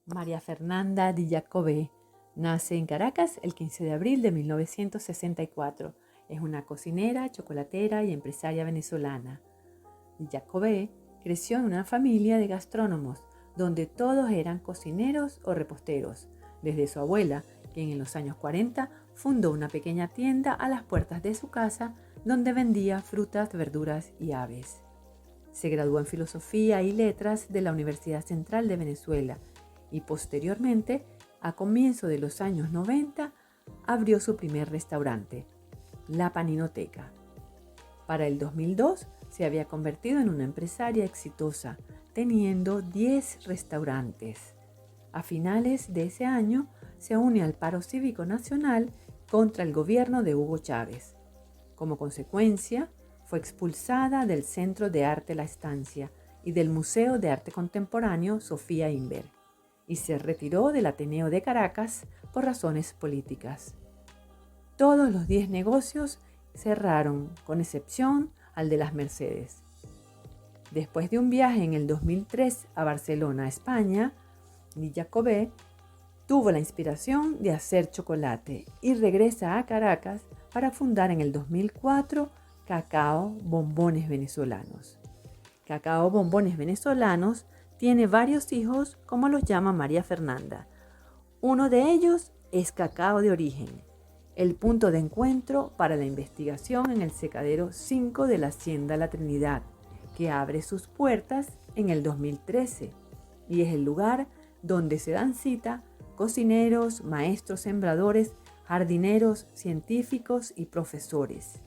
María Fernanda Di Giacobbe nace en Caracas el 15 de abril de 1964. Es una cocinera, chocolatera y empresaria venezolana. Di Giacobbe creció en una familia de gastrónomos, donde todos eran cocineros o reposteros, desde su abuela, quien en los años 40 fundó una pequeña tienda a las puertas de su casa, donde vendía frutas, verduras y aves. Se graduó en Filosofía y Letras de la Universidad Central de Venezuela y posteriormente, a comienzos de los años 90, abrió su primer restaurante, La Paninoteca. Para el 2002 se había convertido en una empresaria exitosa, teniendo 10 restaurantes. A finales de ese año se une al paro cívico nacional contra el gobierno de Hugo Chávez. Como consecuencia, fue expulsada del Centro de Arte La Estancia y del Museo de Arte Contemporáneo Sofía Inver, y se retiró del Ateneo de Caracas por razones políticas. Todos los 10 negocios cerraron, con excepción al de las Mercedes. Después de un viaje en el 2003 a Barcelona, España, Di Giacobbe tuvo la inspiración de hacer chocolate y regresa a Caracas para fundar en el 2004 Cacao Bombones Venezolanos. Cacao Bombones Venezolanos tiene varios hijos, como los llama María Fernanda. Uno de ellos es Cacao de Origen, el punto de encuentro para la investigación en el secadero 5 de la Hacienda La Trinidad, que abre sus puertas en el 2013 y es el lugar donde se dan cita cocineros, maestros sembradores, jardineros, científicos y profesores.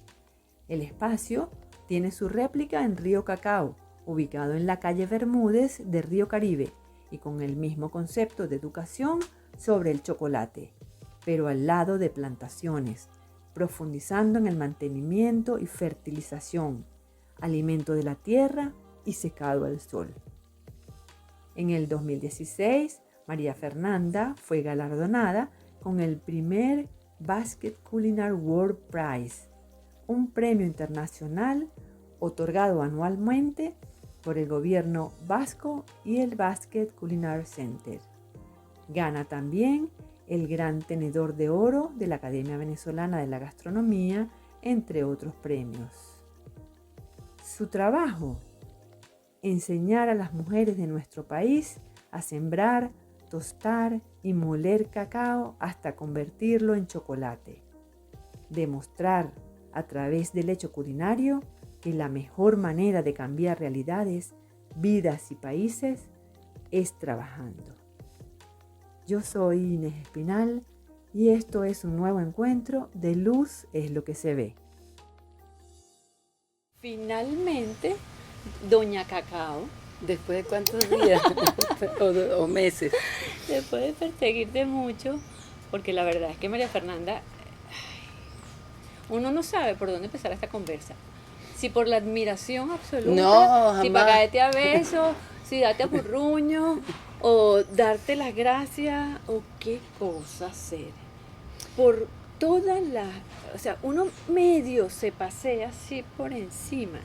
El espacio tiene su réplica en Río Cacao, ubicado en la calle Bermúdez de Río Caribe y con el mismo concepto de educación sobre el chocolate, pero al lado de plantaciones, profundizando en el mantenimiento y fertilización, alimento de la tierra y secado al sol. En el 2016, María Fernanda fue galardonada con el primer Basque Culinary World Prize, un premio internacional otorgado anualmente por el gobierno vasco y el Basque Culinary Center. Gana también el Gran Tenedor de Oro de la Academia Venezolana de la Gastronomía, entre otros premios. Su trabajo: enseñar a las mujeres de nuestro país a sembrar, tostar y moler cacao hasta convertirlo en chocolate. Demostrar a través del hecho culinario que la mejor manera de cambiar realidades, vidas y países es trabajando. Yo soy Inés Espinal y esto es un nuevo encuentro de Luz es lo que se ve. Finalmente, Doña Cacao, ¿Después de cuántos días o meses? después de perseguirte mucho, porque la verdad es que María Fernanda, uno no sabe por dónde empezar esta conversa. Si por la admiración absoluta, No, si jamás. para caerte a besos, si darte a purruño, o darte las gracias, o qué cosa hacer. Por todas las, o sea, uno medio se pasea así por encima,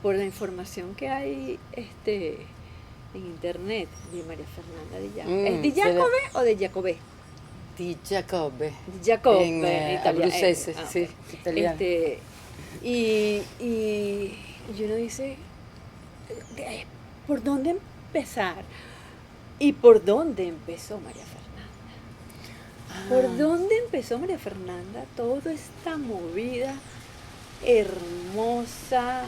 por la información que hay en internet de María Fernanda Di Giacobbe. ¿Es Di Giacobbe o de Giacobbe? Di Giacobbe. Di Giacobbe, En italiano. abruzzese, sí, Ok. italiano. Y uno dice, ¿por dónde empezar? ¿Y por dónde empezó María Fernanda? ¿Por dónde empezó María Fernanda toda esta movida hermosa,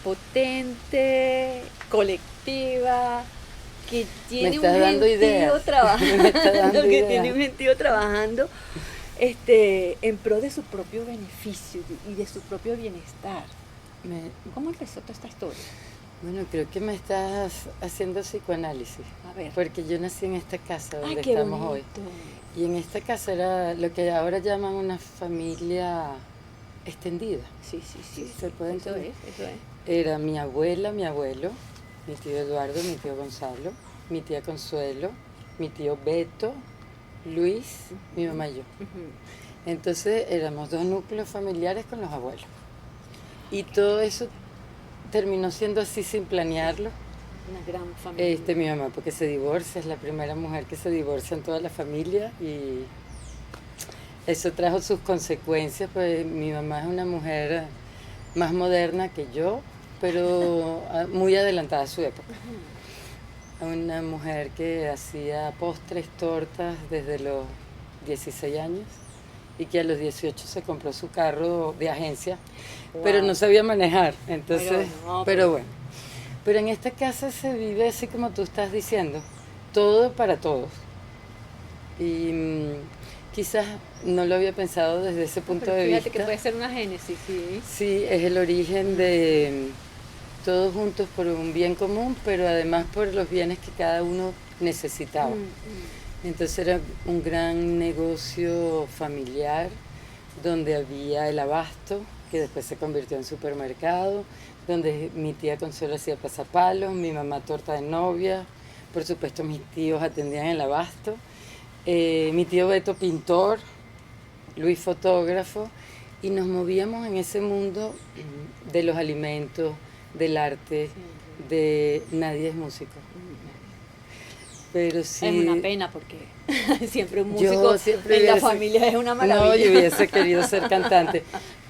potente, colectiva, que tiene un gentío trabajando, que tiene un gentío trabajando en pro de su propio beneficio y de su propio bienestar? ¿Cómo empezó toda esta historia? Bueno, creo que me estás haciendo psicoanálisis. A ver. Porque yo nací en esta casa donde qué estamos bonito. hoy. Y en esta casa era lo que ahora llaman una familia extendida. Sí. ¿Se puede Eso entender? es. Era mi abuela, mi abuelo, mi tío Eduardo, mi tío Gonzalo, mi tía Consuelo, mi tío Beto, Luis, mi mamá y yo. Entonces éramos 2 núcleos familiares con los abuelos. Y todo eso terminó siendo así sin planearlo. Una gran familia. Mi mamá, porque se divorcia, es la primera mujer que se divorcia en toda la familia y eso trajo sus consecuencias, pues mi mamá es una mujer más moderna que yo, pero muy adelantada a su época. Una mujer que hacía postres, tortas desde los 16 años y que a los 18 se compró su carro de agencia, wow, pero no sabía manejar, entonces, pero bueno. Pero en esta casa se vive así como tú estás diciendo, todo para todos. Y quizás no lo había pensado desde ese punto de vista. Fíjate que puede ser una génesis, sí. Sí, es el origen de todos juntos por un bien común, pero además por los bienes que cada uno necesitaba. Entonces era un gran negocio familiar donde había el abasto, que después se convirtió en supermercado, donde mi tía Consuelo hacía pasapalos, mi mamá torta de novia, por supuesto mis tíos atendían el abasto, mi tío Beto pintor, Luis fotógrafo, y nos movíamos en ese mundo de los alimentos, del arte, de nadie es músico. Pero sí, es una pena porque siempre un músico en la familia es una maravilla. No, yo hubiese querido ser cantante,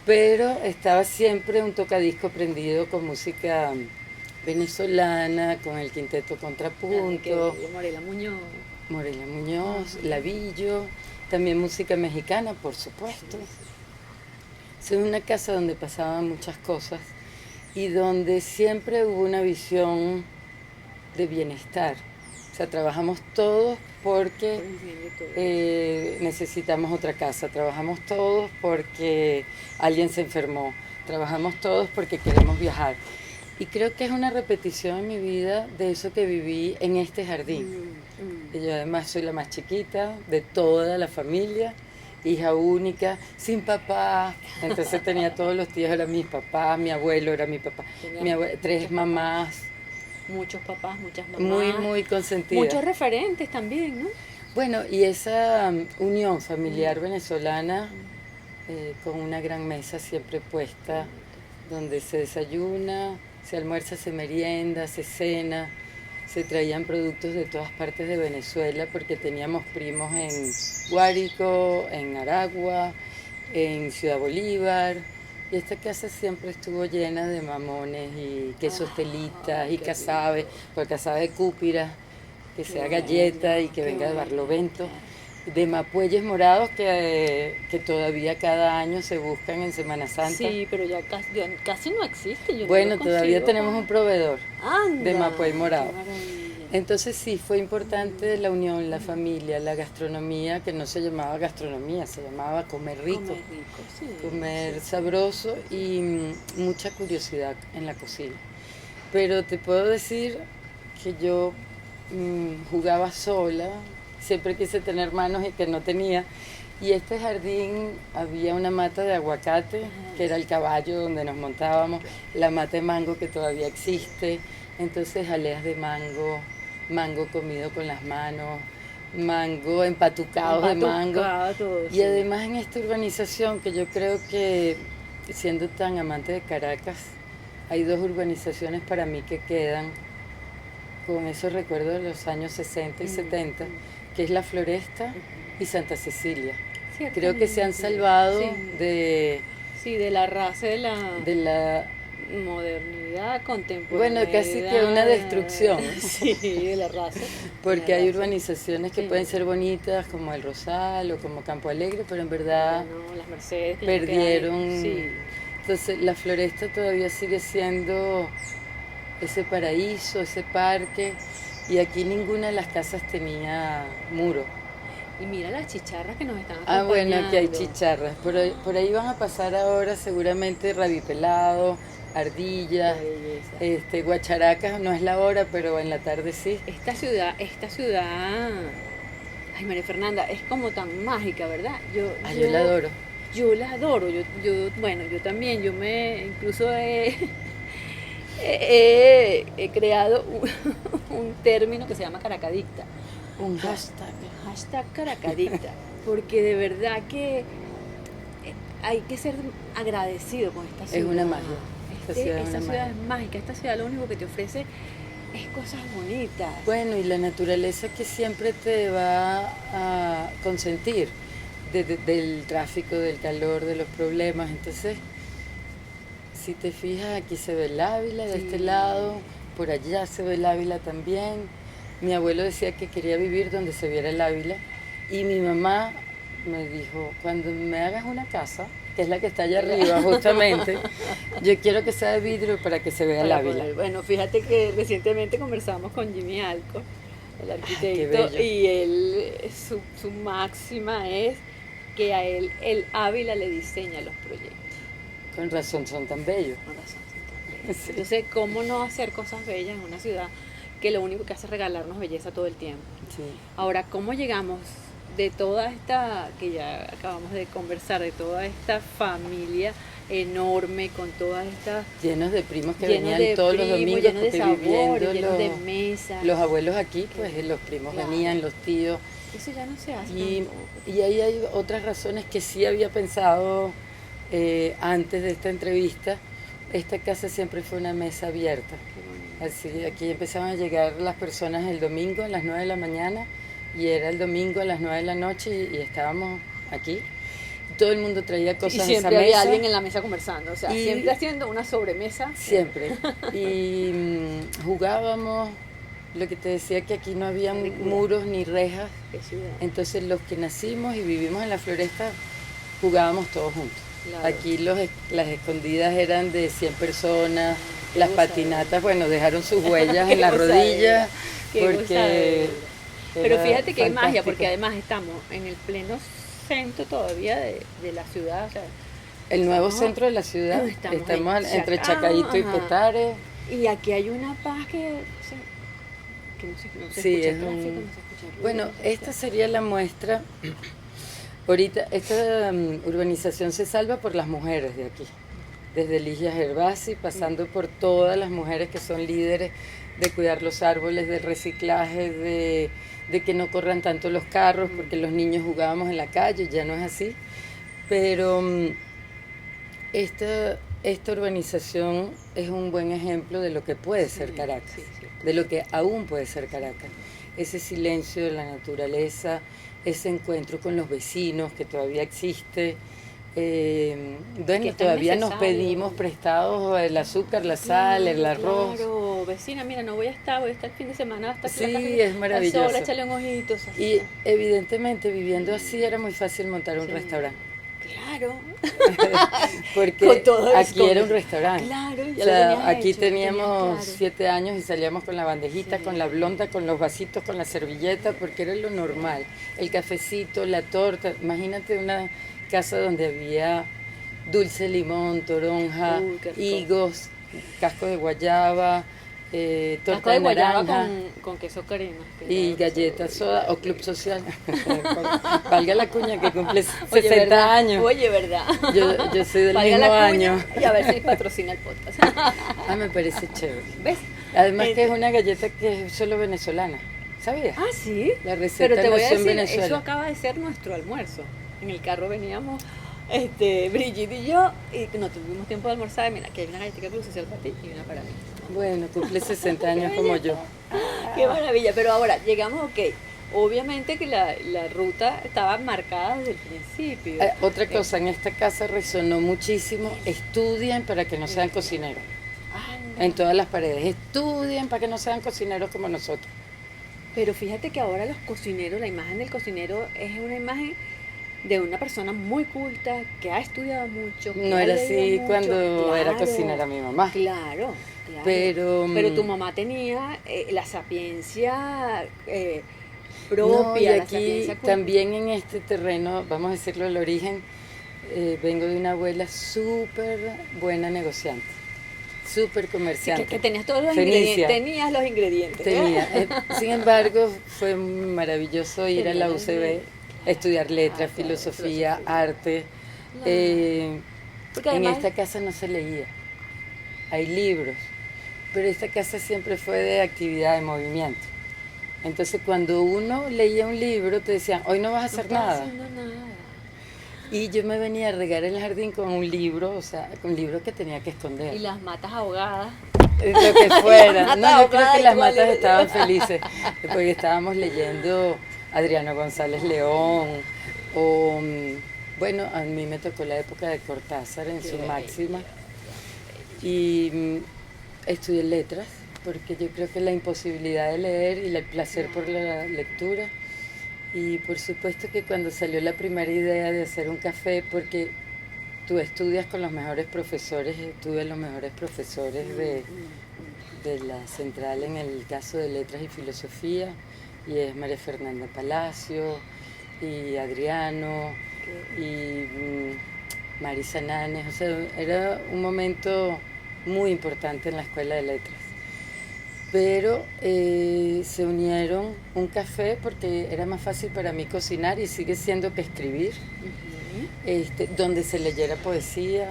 pero estaba siempre un tocadisco prendido con música venezolana, con el quinteto Contrapunto. Morela Muñoz, Lavillo, también música mexicana, por supuesto. Es una casa donde pasaban muchas cosas y donde siempre hubo una visión de bienestar. O sea, trabajamos todos porque necesitamos otra casa, trabajamos todos porque alguien se enfermó, trabajamos todos porque queremos viajar. Y creo que es una repetición en mi vida de eso que viví en este jardín. Y yo además soy la más chiquita de toda la familia, hija única, sin papá. Entonces tenía todos los tíos, eran mis papás, mi abuelo era mi papá, tres mamás. Muchos papás, muchas mamás. Muy, muy consentidas. Muchos referentes también, ¿no? Bueno, y esa unión familiar venezolana, con una gran mesa siempre puesta, donde se desayuna, se almuerza, se merienda, se cena, se traían productos de todas partes de Venezuela, porque teníamos primos en Guárico, en Aragua, en Ciudad Bolívar. Y esta casa siempre estuvo llena de mamones y quesos telitas y casabe, porque casabe de cúpira, que sea galleta y que venga de Barlovento, de mapueyes morados que todavía cada año se buscan en Semana Santa. Sí, pero ya casi no existe. Bueno, todavía tenemos un proveedor de mapuey morado. Entonces sí, fue importante la unión, la familia, la gastronomía, que no se llamaba gastronomía, se llamaba comer rico, comer sabroso y mucha curiosidad en la cocina. Pero te puedo decir que yo jugaba sola, siempre quise tener manos y que no tenía. Y este jardín había una mata de aguacate, que era el caballo donde nos montábamos, la mata de mango que todavía existe, entonces jaleas de mango, mango comido con las manos, mango empatucado de mango. Todo, y además en esta urbanización, que yo creo que siendo tan amante de Caracas, hay dos urbanizaciones para mí que quedan con esos recuerdos de los años 60 y 70, que es La Floresta y Santa Cecilia. Creo que se han salvado de la raza de la modernidad, contemporaneidad. Bueno, casi que una destrucción. Sí, de la raza. Porque hay urbanizaciones que pueden ser bonitas, como El Rosal o como Campo Alegre, pero en verdad las Mercedes perdieron. Entonces La Floresta todavía sigue siendo ese paraíso, ese parque, y aquí ninguna de las casas tenía muro. Y mira las chicharras que nos están acompañando. Ah, bueno, aquí hay chicharras. Por ahí van a pasar ahora seguramente rabipelado, ardillas, guacharacas. No es la hora, pero en la tarde sí. Esta ciudad, ay, María Fernanda, es como tan mágica, ¿verdad? Yo la adoro. Yo la adoro. Yo también. Yo incluso he creado un término que se llama caracadicta. Un hashtag. Hashtag caracadicta. Porque de verdad que hay que ser agradecido con esta ciudad. Es una magia. Esta ciudad es mágica. Esta ciudad lo único que te ofrece es cosas bonitas. Bueno, y la naturaleza que siempre te va a consentir del tráfico, del calor, de los problemas. Entonces, si te fijas, aquí se ve el Ávila de este lado, por allá se ve el Ávila también. Mi abuelo decía que quería vivir donde se viera el Ávila y mi mamá me dijo, cuando me hagas una casa, que es la que está allá arriba justamente, yo quiero que sea de vidrio para que se vea el Ávila. Bueno, fíjate que recientemente conversamos con Jimmy Alco, el arquitecto, bello. y él, su máxima es que a él el Ávila le diseña los proyectos. Con razón son tan bellos. Con razón son tan bellos. Sí. Entonces, ¿cómo no hacer cosas bellas en una ciudad que lo único que hace es regalarnos belleza todo el tiempo? Sí. Ahora, ¿cómo llegamos de toda esta, que ya acabamos de conversar, de toda esta familia enorme, con todas estas... Llenos de primos que venían todos los domingos, llenos de porque sabores, llenos de mesas. Los abuelos aquí, pues los primos venían, los tíos. Eso ya no se hace. Y ahí hay otras razones que sí había pensado antes de esta entrevista. Esta casa siempre fue una mesa abierta. Así, aquí empezaban a llegar las personas el domingo a las 9 de la mañana y era el domingo a las 9 de la noche y estábamos aquí. Todo el mundo traía cosas y a esa mesa. Siempre había alguien en la mesa conversando, o sea, siempre haciendo una sobremesa. Siempre. Y jugábamos, lo que te decía que aquí no había muros ni rejas. Entonces los que nacimos y vivimos en la Floresta jugábamos todos juntos. Claro. Aquí las escondidas eran de 100 personas, las patinatas, bueno, dejaron sus huellas en las rodillas. Porque pero fíjate que hay magia, porque además estamos en el pleno centro todavía de la ciudad. O sea, el nuevo centro de la ciudad, estamos entre Chacaíto y Petare. Y aquí hay una paz que no se escucha tráfico, no se escucha ruido. Bueno, esta sería la muestra. Ahorita esta urbanización se salva por las mujeres de aquí, desde Ligia Gervasi, pasando por todas las mujeres que son líderes de cuidar los árboles, del reciclaje, de que no corran tanto los carros, porque los niños jugábamos en la calle, ya no es así. Pero esta urbanización es un buen ejemplo de lo que puede ser Caracas, de lo que aún puede ser Caracas. Ese silencio de la naturaleza, ese encuentro con los vecinos que todavía existe. Bueno, todavía nos pedimos prestados el azúcar, la sal, el arroz. Claro, vecina, mira, voy a estar el fin de semana hasta aquí. Sí, es maravilloso. Sola, échale un ojito. Y evidentemente viviendo así era muy fácil montar un restaurante. Claro. Porque aquí era un restaurante. Claro, o sea, aquí teníamos 7 años y salíamos con la bandejita, con la blonda, con los vasitos, con la servilleta, porque era lo normal. El cafecito, la torta. Imagínate una casa donde había dulce de limón, toronja, higos, casco de guayaba, torta de naranja con queso crema y galletas soda o club social. Valga la cuña que cumple 60 años. Oye, verdad. Yo soy del mismo año. Y a ver si patrocina el podcast. Me parece chévere. ¿Ves? Además que es una galleta que es solo venezolana. ¿Sabías? Ah, sí. La receta pero te voy a decir, Venezuela. Eso acaba de ser nuestro almuerzo. En el carro veníamos Brigitte y yo, y no tuvimos tiempo de almorzar. Mira, que hay una galletita club social para ti y una para mí. Bueno, cumple 60 años como yo. Qué maravilla, pero ahora llegamos, obviamente que la ruta estaba marcada desde el principio. Otra cosa, en esta casa resonó muchísimo, estudien para que no sean cocineros. En todas las paredes, estudien para que no sean cocineros como nosotros. Pero fíjate que ahora los cocineros, la imagen del cocinero es una imagen de una persona muy culta, que ha estudiado mucho. No era así cuando era cocinera mi mamá. Claro. Pero tu mamá tenía la sapiencia propia. Y aquí también en este terreno, vamos a decirlo el origen, vengo de una abuela súper buena negociante, súper comerciante. Sí, que tenías todos los ingredientes. Tenías los ingredientes. Tenía. Sin embargo, fue maravilloso ir a la UCB, estudiar letras, filosofía, arte. En esta casa no se leía, hay libros. Pero esta casa siempre fue de actividad, de movimiento. Entonces, cuando uno leía un libro, te decían, hoy no vas a hacer nada. Y yo me venía a regar el jardín con un libro, o sea, con un libro que tenía que esconder. Y las matas ahogadas. Lo que fuera. Una No, yo creo ahogada que las igual. matas estaban felices, porque estábamos leyendo Adriano González León, o, bueno, a mí me tocó la época de Cortázar en su máxima, y estudié letras, porque yo creo que la imposibilidad de leer y el placer por la lectura, y por supuesto que cuando salió la primera idea de hacer un café, porque tú estudias con los mejores profesores, tuve los mejores profesores de la central en el caso de letras y filosofía, y es María Fernanda Palacio, y Adriano, y Marisa Nanes, o sea, era un momento muy importante en la escuela de letras. Pero se unieron un café porque era más fácil para mí cocinar y sigue siendo que escribir, donde se leyera poesía,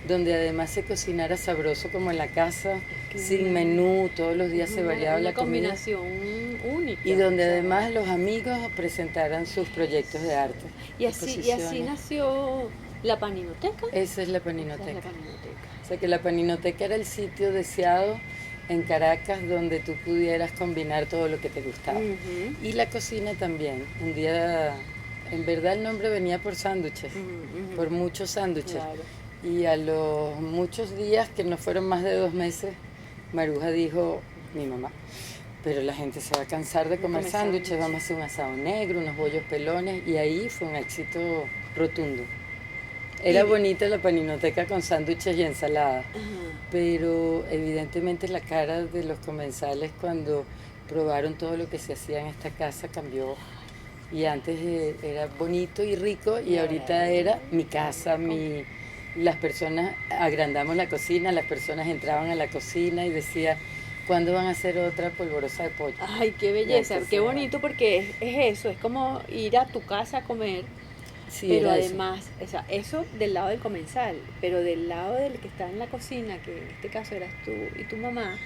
donde además se cocinara sabroso como en la casa, sin menú, todos los días se variaba la comida. Una combinación única. Y donde además los amigos presentaran sus proyectos de arte. Y así nació la Paninoteca. Esa es la Paninoteca. Esa es la Paninoteca. O sea que la Paninoteca era el sitio deseado en Caracas donde tú pudieras combinar todo lo que te gustaba. Y la cocina también. Un día, en verdad el nombre venía por sándwiches, por muchos sándwiches. Claro. Y a los muchos días, que no fueron más de 2 meses, Maruja dijo, mi mamá, pero la gente se va a cansar de comer sándwiches, vamos a hacer un asado negro, unos bollos pelones, y ahí fue un éxito rotundo. Era bonita la Paninoteca con sándwiches y ensalada, pero evidentemente la cara de los comensales cuando probaron todo lo que se hacía en esta casa cambió. Y antes era bonito y rico, y ahorita era mi casa, las personas, agrandamos la cocina, las personas entraban a la cocina y decían, ¿cuándo van a hacer otra polvorosa de pollo? Ay, qué belleza, qué bonito, porque es eso, es como ir a tu casa a comer. Sí, pero además, o sea, eso del lado del comensal, pero del lado del que está en la cocina, que en este caso eras tú y tu mamá,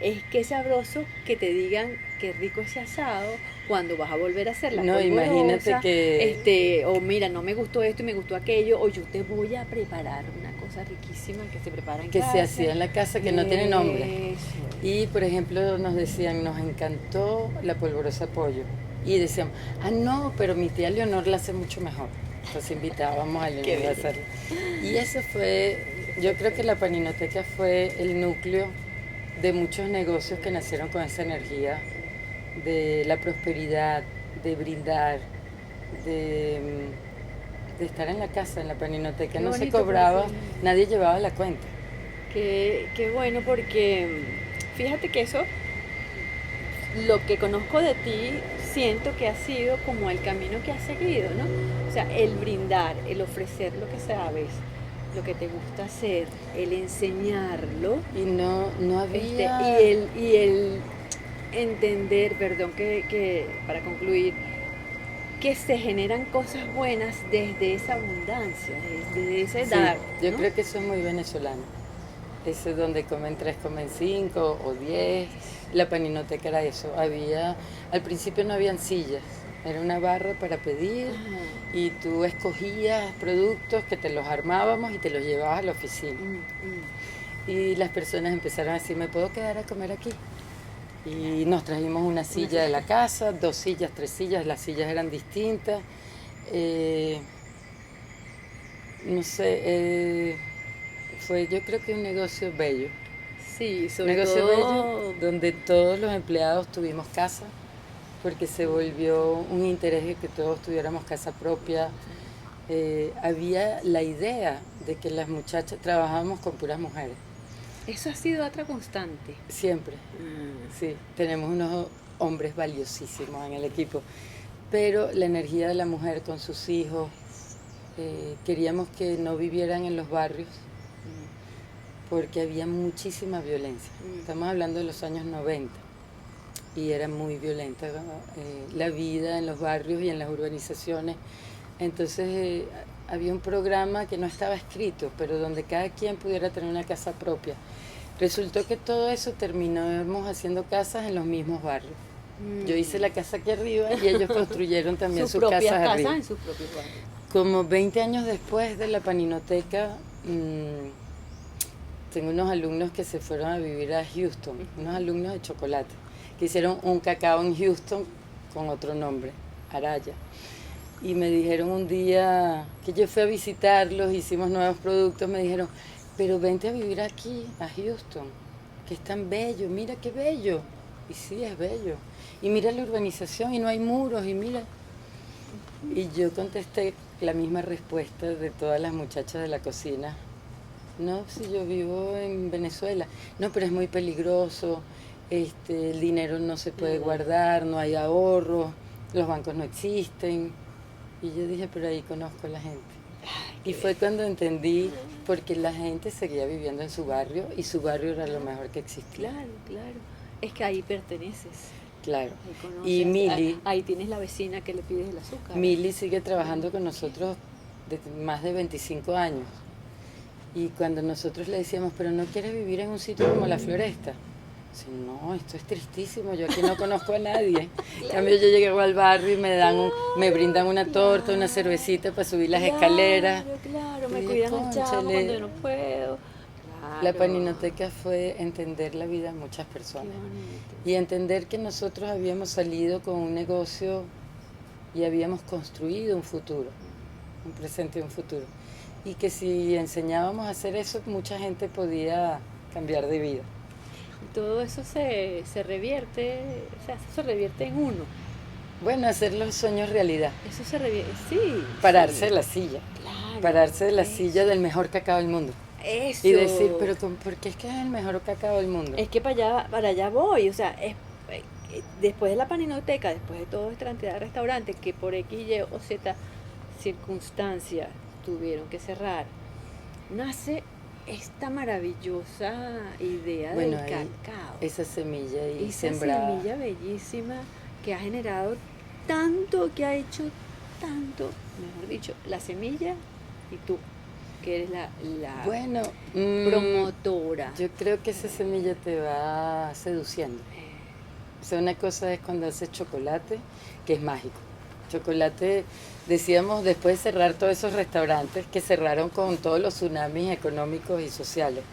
es que es sabroso que te digan qué rico ese asado cuando vas a volver a hacer la polvorosa. No, imagínate que... o mira, no me gustó esto y me gustó aquello, o yo te voy a preparar una cosa riquísima que se prepara en casa. Que se hacía en la casa, que no tiene nombre. Y, por ejemplo, nos decían, nos encantó la polvorosa de pollo. Y decíamos, no, pero mi tía Leonor la hace mucho mejor. Entonces invitábamos a Leonor a hacerla. Y eso fue, yo creo que la Paninoteca fue el núcleo de muchos negocios que nacieron con esa energía de la prosperidad, de brindar, de estar en la casa, en la Paninoteca. No se cobraba, nadie llevaba la cuenta. Qué bueno, porque fíjate que eso, lo que conozco de ti, siento que ha sido como el camino que has seguido, ¿no? O sea, el brindar, el ofrecer lo que sabes, lo que te gusta hacer, el enseñarlo. Y no había... y el entender, perdón, que para concluir, que se generan cosas buenas desde esa abundancia, desde ese dar. Yo creo que eso es muy venezolano. Eso es donde comen 3, comen 5 o 10. La Paninoteca era eso. Al principio no habían sillas, era una barra para pedir y tú escogías productos que te los armábamos y te los llevabas a la oficina. Y las personas empezaron a decir, ¿me puedo quedar a comer aquí? Y nos trajimos una silla de la casa, 2 sillas, 3 sillas, las sillas eran distintas. No sé, fue yo creo que un negocio bello. Sí, sobre un negocio todo... bello donde todos los empleados tuvimos casa, porque se volvió un interés de que todos tuviéramos casa propia. Había la idea de que las muchachas trabajábamos con puras mujeres. Eso ha sido otra constante. Siempre, sí. Tenemos unos hombres valiosísimos en el equipo, pero la energía de la mujer con sus hijos, queríamos que no vivieran en los barrios, porque había muchísima violencia. Estamos hablando de los años 90 y era muy violenta la vida en los barrios y en las urbanizaciones. Entonces había un programa que no estaba escrito, pero donde cada quien pudiera tener una casa propia. Resultó que todo eso terminamos haciendo casas en los mismos barrios. Yo hice la casa aquí arriba y ellos construyeron también sus casas arriba. En sus propios barrios. Como 20 años después de la Paninoteca, tengo unos alumnos que se fueron a vivir a Houston, unos alumnos de chocolate, que hicieron un cacao en Houston con otro nombre, Araya. Y me dijeron un día que yo fui a visitarlos, hicimos nuevos productos, me dijeron, pero vente a vivir aquí, a Houston, que es tan bello, mira qué bello. Y sí, es bello. Y mira la urbanización y no hay muros, y mira. Y yo contesté la misma respuesta de todas las muchachas de la cocina. No, si yo vivo en Venezuela. No, pero es muy peligroso, el dinero no se puede guardar, no hay ahorros, los bancos no existen. Y yo dije, pero ahí conozco a la gente. Y fue cuando entendí, porque la gente seguía viviendo en su barrio y su barrio era lo mejor que existía. Claro, claro. Es que ahí perteneces. Claro. Ahí conoces, Y Mili, ahí tienes la vecina que le pides el azúcar. Mili sigue trabajando con nosotros desde más de 25 años. Y cuando nosotros le decíamos, pero no quieres vivir en un sitio como La Floresta. Dice, no, esto es tristísimo, yo aquí no conozco a nadie. En cambio yo llego al barrio y me brindan una torta, una cervecita para subir las escaleras. Claro, me Y cuidan al chamo cónchale, cuando yo no puedo. La Claro. paninoteca fue entender la vida de muchas Qué personas. bonito. Y entender que nosotros habíamos salido con un negocio y habíamos construido un futuro, un presente y un futuro. Y que si enseñábamos a hacer eso, mucha gente podía cambiar de vida. Y todo eso se revierte, o sea, eso se revierte en uno. Bueno, hacer los sueños realidad. Eso se revierte, sí. Pararse sí. de la silla. Claro. Pararse de la eso. silla del mejor cacao del mundo. Eso. Y decir, pero ¿por qué es que es el mejor cacao del mundo? Es que para allá voy, o sea, después de la paninoteca, después de toda esta cantidad de restaurantes que por X, Y o Z circunstancias tuvieron que cerrar, nace esta maravillosa idea Bueno, del ahí, cacao. esa semilla ahí Esa sembrada. semilla bellísima que ha generado tanto, que ha hecho tanto, mejor dicho, la semilla y tú, que eres la Bueno, promotora. yo creo que esa semilla te va seduciendo. O sea, una cosa es cuando haces chocolate, que es mágico. Chocolate, decíamos, después de cerrar todos esos restaurantes que cerraron con todos los tsunamis económicos y sociales.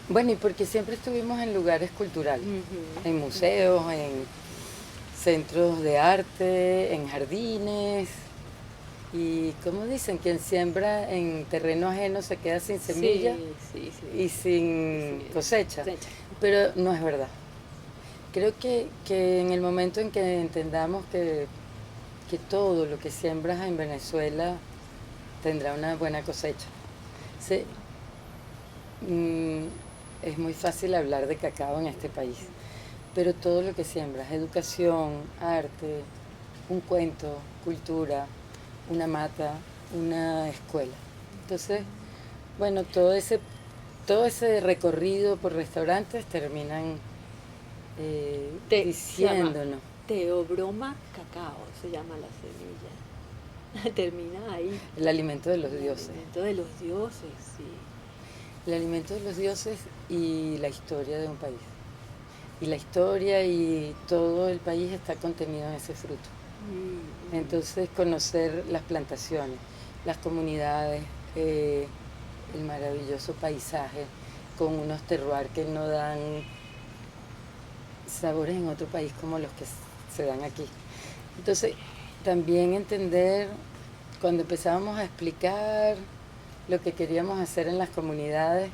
Bueno, y porque siempre estuvimos en lugares culturales, en museos, en centros de arte, en jardines. Y como dicen, quien siembra en terreno ajeno se queda sin semilla Sí. y sin Sí. cosecha. Cosecha. Pero no es verdad. Creo que en el momento en que entendamos que todo lo que siembras en Venezuela tendrá una buena cosecha. Sí, es muy fácil hablar de cacao en este país, pero todo lo que siembras, educación, arte, un cuento, cultura, una mata, una escuela. Entonces, bueno, todo ese recorrido por restaurantes terminan diciéndonos. Teobroma cacao se llama la semilla. Termina ahí. El alimento de los dioses. El alimento de los dioses, sí. El alimento de los dioses y la historia de un país. Y la historia y todo el país está contenido en ese fruto. Entonces, conocer las plantaciones, las comunidades, el maravilloso paisaje, con unos terroirs que no dan sabores en otro país como los que se dan aquí. Entonces, también entender, cuando empezábamos a explicar lo que queríamos hacer en las comunidades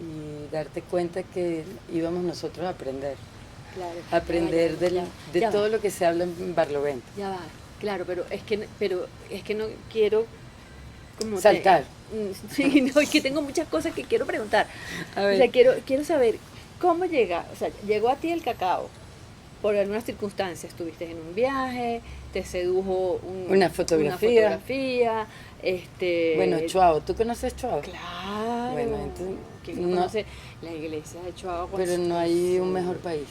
y darte cuenta que íbamos nosotros a aprender. Claro, Aprender de ya todo va. lo que se habla en Barlovento. Ya va, claro, pero es que no quiero como Saltar. Sí, no, es que tengo muchas cosas que quiero preguntar. A O ver. sea, quiero saber cómo llega, o sea, llegó a ti el cacao por algunas circunstancias, estuviste en un viaje, te sedujo Una fotografía. Bueno, Chuao, ¿tú conoces Chuao? Claro. Bueno, entonces, ¿Quién no conoce la iglesia de Chuao? Pero no hay un mejor país,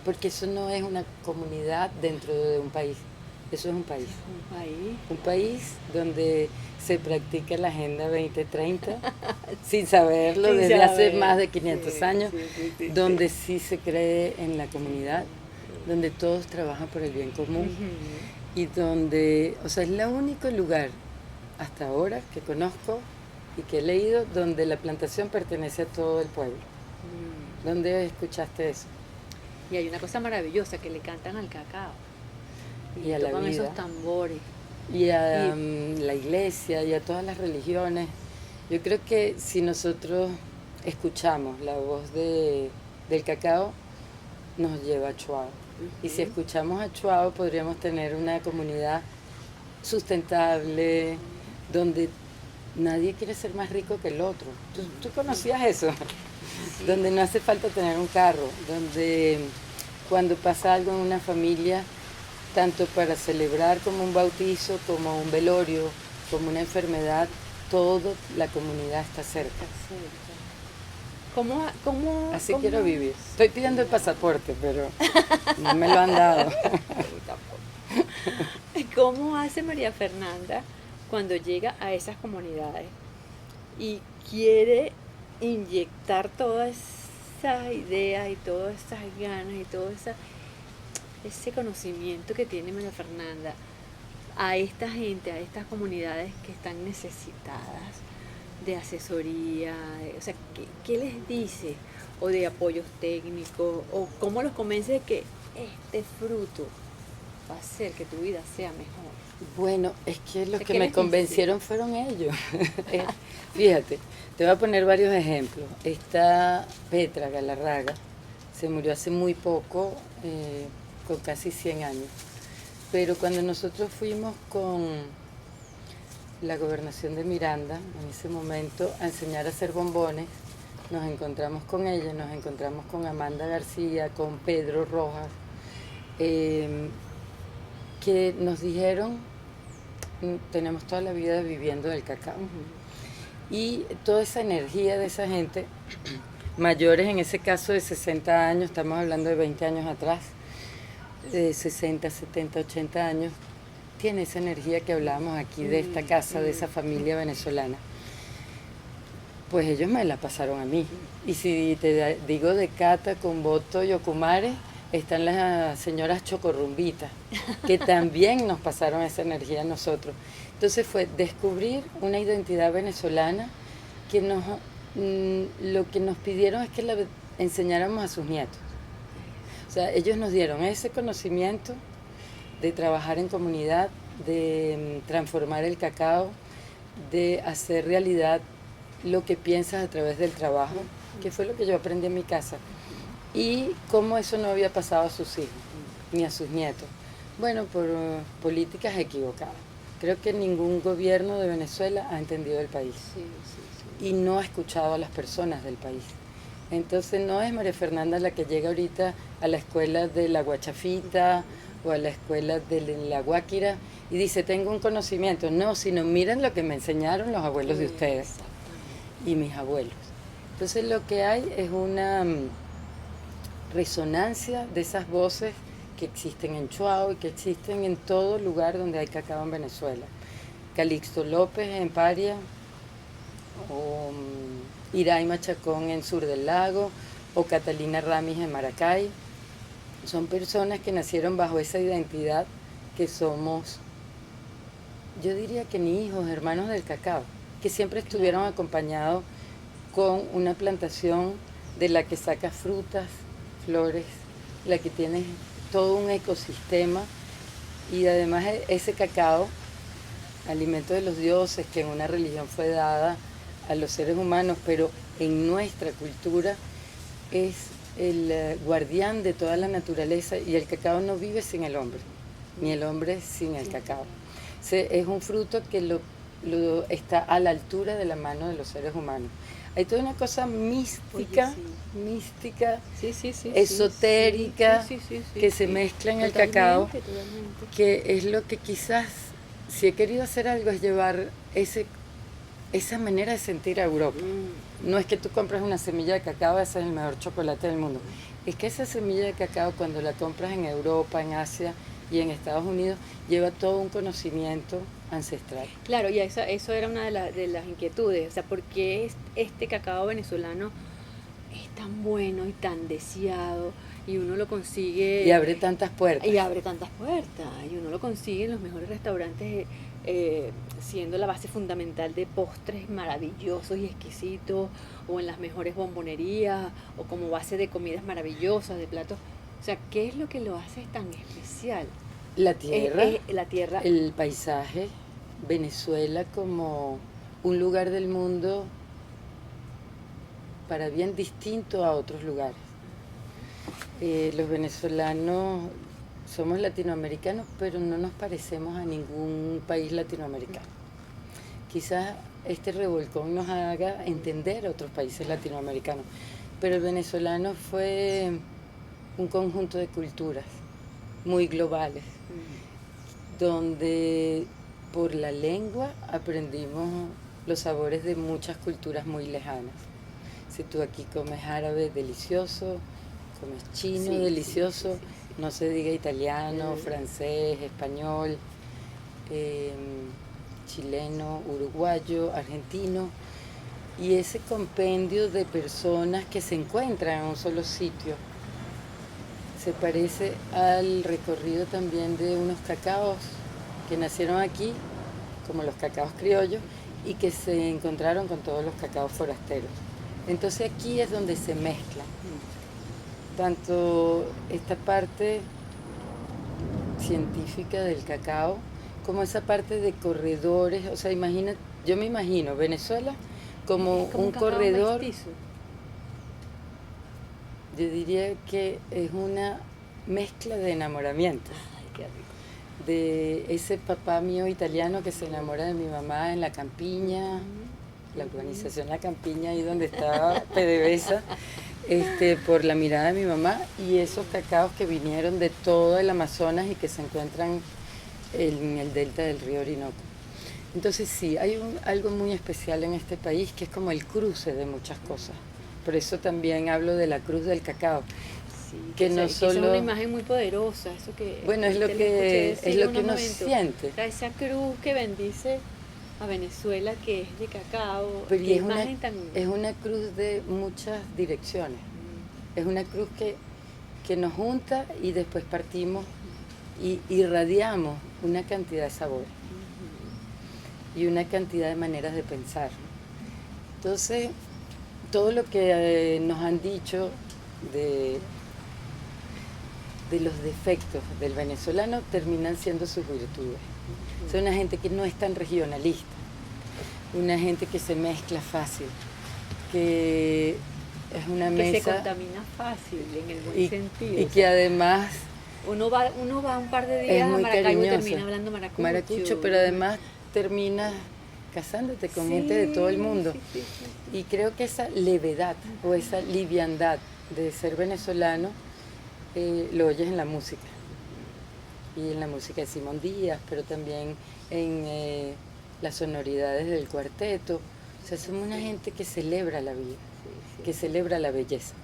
porque eso no es una comunidad dentro de un país, eso es un país. Un país. Un país donde se practica la Agenda 2030 sin saberlo Sin desde hace saber. más de 500 Sí, años, sí. donde sí se cree en la comunidad, donde todos trabajan por el bien común y donde, o sea, es el único lugar hasta ahora que conozco y que he leído donde la plantación pertenece a todo el pueblo. ¿Dónde escuchaste eso? Y hay una cosa maravillosa, que le cantan al cacao. Y a la tocan vida. esos tambores. Y a la iglesia y a todas las religiones. Yo creo que si nosotros escuchamos la voz del cacao, nos lleva a Chuao. Y si escuchamos a Chuao, podríamos tener una comunidad sustentable, donde nadie quiere ser más rico que el otro. ¿Tú conocías eso? Sí. Donde no hace falta tener un carro, donde cuando pasa algo en una familia, tanto para celebrar como un bautizo, como un velorio, como una enfermedad, toda la comunidad está cerca. Así quiero vivir. Estoy pidiendo el pasaporte, pero no me lo han dado. ¿Cómo hace María Fernanda cuando llega a esas comunidades y quiere inyectar todas esas ideas y todas esas ganas y todo ese conocimiento que tiene María Fernanda a esta gente, a estas comunidades que están necesitadas de asesoría, o sea, ¿qué les dice? O de apoyos técnicos, o cómo los convence de que este fruto va a hacer que tu vida sea mejor? Bueno, es que los que me convencieron fueron ellos. Fíjate, te voy a poner varios ejemplos. Esta Petra Galarraga se murió hace muy poco, con casi 100 años. Pero cuando nosotros fuimos con la gobernación de Miranda, en ese momento, a enseñar a hacer bombones, nos encontramos con ella, nos encontramos con Amanda García, con Pedro Rojas, que nos dijeron, tenemos toda la vida viviendo del cacao. Y toda esa energía de esa gente, mayores en ese caso de 60 años, estamos hablando de 20 años atrás, de 60, 70, 80 años, tiene esa energía que hablábamos aquí de esta casa, de esa familia venezolana. Pues ellos me la pasaron a mí. Y si te digo de Cata, Comboto y Ocumare, están las señoras Chocorrumbitas, que también nos pasaron esa energía a nosotros. Entonces fue descubrir una identidad venezolana que lo que nos pidieron es que la enseñáramos a sus nietos. O sea, ellos nos dieron ese conocimiento de trabajar en comunidad, de transformar el cacao, de hacer realidad lo que piensas a través del trabajo, que fue lo que yo aprendí en mi casa. Y cómo eso no había pasado a sus hijos, ni a sus nietos. Bueno, por políticas equivocadas. Creo que ningún gobierno de Venezuela ha entendido el país y no ha escuchado a las personas del país. Entonces no es María Fernanda la que llega ahorita a la escuela de la Guachafita o a la escuela de la Guáquira y dice, tengo un conocimiento. No, sino miren lo que me enseñaron los abuelos de ustedes y mis abuelos. Entonces lo que hay es una resonancia de esas voces que existen en Chuao y que existen en todo lugar donde hay cacao en Venezuela. Calixto López en Paria, o Iraima Chacón en Sur del Lago, o Catalina Ramis en Maracay. Son personas que nacieron bajo esa identidad que somos, yo diría que ni hijos, hermanos del cacao, que siempre estuvieron acompañados con una plantación de la que sacas frutas, flores, la que tiene todo un ecosistema y además ese cacao, alimento de los dioses, que en una religión fue dada a los seres humanos, pero en nuestra cultura es el guardián de toda la naturaleza y el cacao no vive sin el hombre, ni el hombre sin el cacao. Es un fruto que está a la altura de la mano de los seres humanos. Hay toda una cosa mística, esotérica, que se mezcla en el cacao, que es lo que quizás, si he querido hacer algo, es llevar esa manera de sentir a Europa. No es que tú compras una semilla de cacao, ese es el mejor chocolate del mundo. Es que esa semilla de cacao, cuando la compras en Europa, en Asia y en Estados Unidos, lleva todo un conocimiento ancestral. Claro, y eso era una de las inquietudes, o sea, ¿por qué este cacao venezolano es tan bueno y tan deseado y uno lo consigue? Y abre tantas puertas. Y abre tantas puertas, y uno lo consigue en los mejores restaurantes siendo la base fundamental de postres maravillosos y exquisitos, o en las mejores bombonerías, o como base de comidas maravillosas, de platos. O sea, ¿qué es lo que lo hace tan especial? La tierra, La tierra. el paisaje, Venezuela como un lugar del mundo para bien distinto a otros lugares. Los venezolanos somos latinoamericanos, pero no nos parecemos a ningún país latinoamericano. Quizás este revolcón nos haga entender a otros países latinoamericanos, pero el venezolano fue un conjunto de culturas muy globales, donde por la lengua aprendimos los sabores de muchas culturas muy lejanas. Si tú aquí comes árabe, delicioso, comes chino, delicioso, no se diga italiano, francés, español, chileno, uruguayo, argentino, y ese compendio de personas que se encuentran en un solo sitio se parece al recorrido también de unos cacaos que nacieron aquí, como los cacaos criollos, y que se encontraron con todos los cacaos forasteros. Entonces aquí es donde se mezclan tanto esta parte científica del cacao como esa parte de corredores. O sea, yo me imagino Venezuela como un corredor. Mestizo. Yo diría que es una mezcla de enamoramiento. Ay, qué rico. De ese papá mío italiano que se enamora de mi mamá en La Campiña, la urbanización La Campiña, ahí donde estaba PDVSA, por la mirada de mi mamá, y esos cacaos que vinieron de todo el Amazonas y que se encuentran en el delta del río Orinoco. Entonces sí, hay algo muy especial en este país que es como el cruce de muchas cosas. Por eso también hablo de la cruz del cacao. Sí, que no solo... es una imagen muy poderosa, eso que... Bueno, es lo que uno siente. O sea, esa cruz que bendice a Venezuela, que es de cacao, pero qué es imagen tan... es una cruz de muchas direcciones. Es una cruz que nos junta y después partimos y irradiamos una cantidad de sabores y una cantidad de maneras de pensar. Entonces, todo lo que nos han dicho de los defectos del venezolano terminan siendo sus virtudes. Es una gente que no es tan regionalista, una gente que se mezcla fácil, que es una mesa... Que se contamina fácil, en el buen sentido. Y que además... Uno va un par de días a Maracaibo y termina hablando maracucho. Pero además terminas casándote con gente de todo el mundo. Sí. Y creo que esa levedad o esa liviandad de ser venezolano lo oyes en la música. Y en la música de Simón Díaz, pero también en las sonoridades del cuarteto. O sea, somos una gente que celebra la vida, que celebra la belleza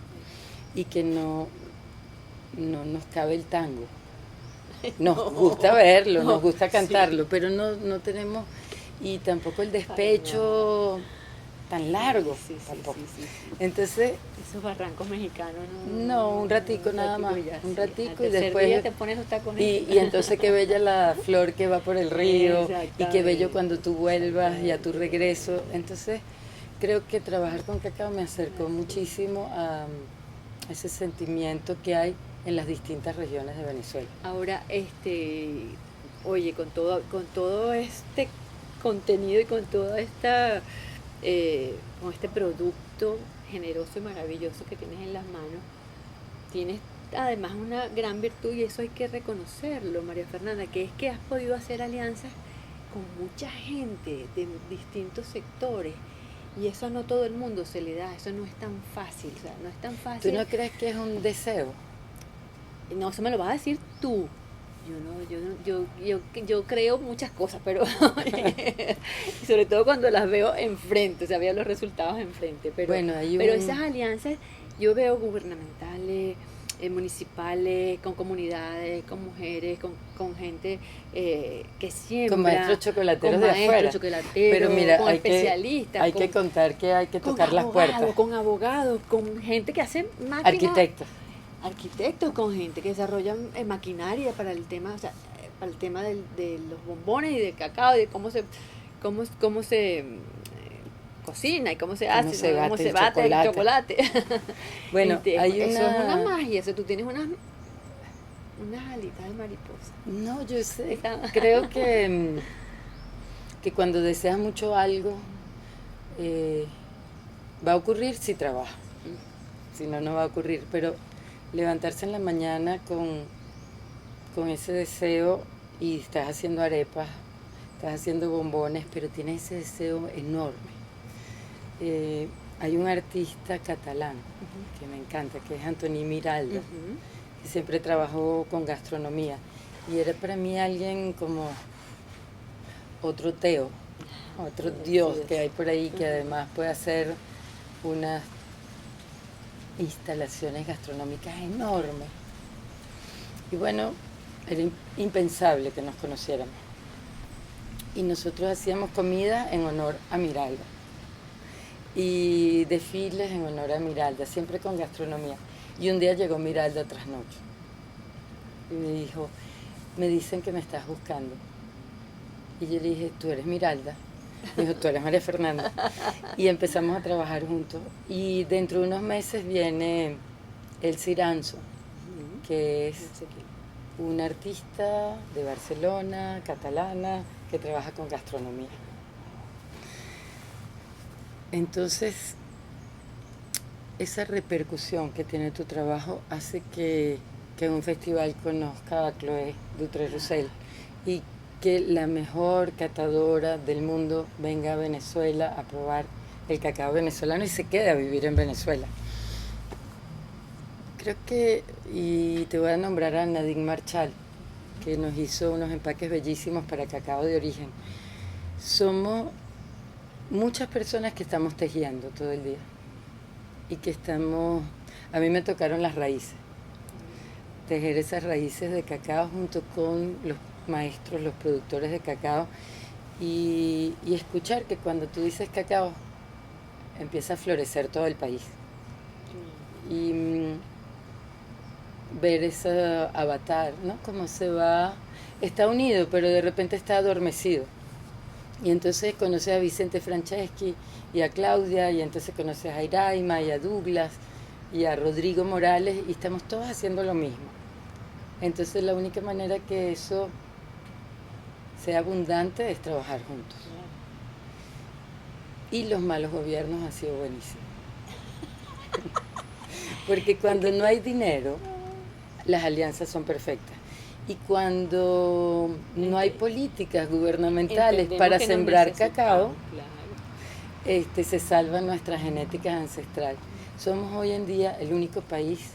y que no nos cabe el tango. Nos gusta verlo, nos gusta cantarlo, pero no tenemos, y tampoco el despecho tan largo. Tampoco. Entonces, esos barrancos mexicanos, no, un ratico nada más, un ratico y después día te pones los tacones. Y entonces qué bella la flor que va por el río y qué bello cuando tú vuelvas y a tu regreso. Entonces creo que trabajar con cacao me acercó muchísimo a ese sentimiento que hay en las distintas regiones de Venezuela. Ahora, oye, con todo este contenido y con toda esta con este producto generoso y maravilloso que tienes en las manos, tienes además una gran virtud, y eso hay que reconocerlo, María Fernanda, que es que has podido hacer alianzas con mucha gente de distintos sectores, y eso no todo el mundo se le da, eso no es tan fácil, o sea, no es tan fácil. ¿Tú no crees que es un deseo? No, eso me lo vas a decir tú. Yo creo muchas cosas, pero sobre todo cuando las veo enfrente, o sea, veo los resultados enfrente. Pero, bueno, pero esas alianzas yo veo gubernamentales, municipales, con comunidades, con mujeres, con gente que siembra. Con maestros chocolateros de afuera. Pero mira, con especialistas. Hay que contar que hay que tocar las puertas. Con abogados, con gente que hace máquinas. Arquitectos, con gente que desarrollan maquinaria para el tema, o sea, para el tema de los bombones y del cacao, y de cómo se cocina y cómo se hace, cómo se bate el chocolate. Bueno, hay eso es una magia, eso tú tienes unas alitas de mariposa. No, yo sé, creo que cuando deseas mucho algo, va a ocurrir si trabajas, si no, no va a ocurrir, pero levantarse en la mañana con ese deseo y estás haciendo arepas, estás haciendo bombones, pero tienes ese deseo enorme. Hay un artista catalán que me encanta, que es Antoni Miralda, que siempre trabajó con gastronomía y era para mí alguien como otro Teo, otro Dios que hay por ahí, que además puede hacer unas instalaciones gastronómicas enormes. Y bueno, era impensable que nos conociéramos. Y nosotros hacíamos comida en honor a Miralda y desfiles en honor a Miralda, siempre con gastronomía. Y un día llegó Miralda tras noche y me dijo, me dicen que me estás buscando. Y yo le dije, ¿tú eres Miralda? Me dijo, tú eres María Fernanda. Y empezamos a trabajar juntos. Y dentro de unos meses viene El Ciranzo, que es una artista de Barcelona, catalana, que trabaja con gastronomía. Entonces, esa repercusión que tiene tu trabajo hace que en un festival conozca a Chloé Dutré-Roussel y que la mejor catadora del mundo venga a Venezuela a probar el cacao venezolano y se quede a vivir en Venezuela. Creo que, y te voy a nombrar a Nadine Marchal, que nos hizo unos empaques bellísimos para cacao de origen. Somos muchas personas que estamos tejiendo todo el día y que a mí me tocaron las raíces, tejer esas raíces de cacao junto con los maestros, los productores de cacao y escuchar que cuando tú dices cacao empieza a florecer todo el país y ver ese avatar, ¿no? Cómo se va, está unido pero de repente está adormecido y entonces conoces a Vicente Franceschi y a Claudia y entonces conoces a Iraima y a Douglas y a Rodrigo Morales y estamos todos haciendo lo mismo. Entonces la única manera que eso sea abundante es trabajar juntos. Y los malos gobiernos han sido buenísimos. Porque cuando no hay dinero, las alianzas son perfectas. Y cuando no hay políticas gubernamentales para sembrar cacao, se salva nuestra genética ancestral. Somos hoy en día el único país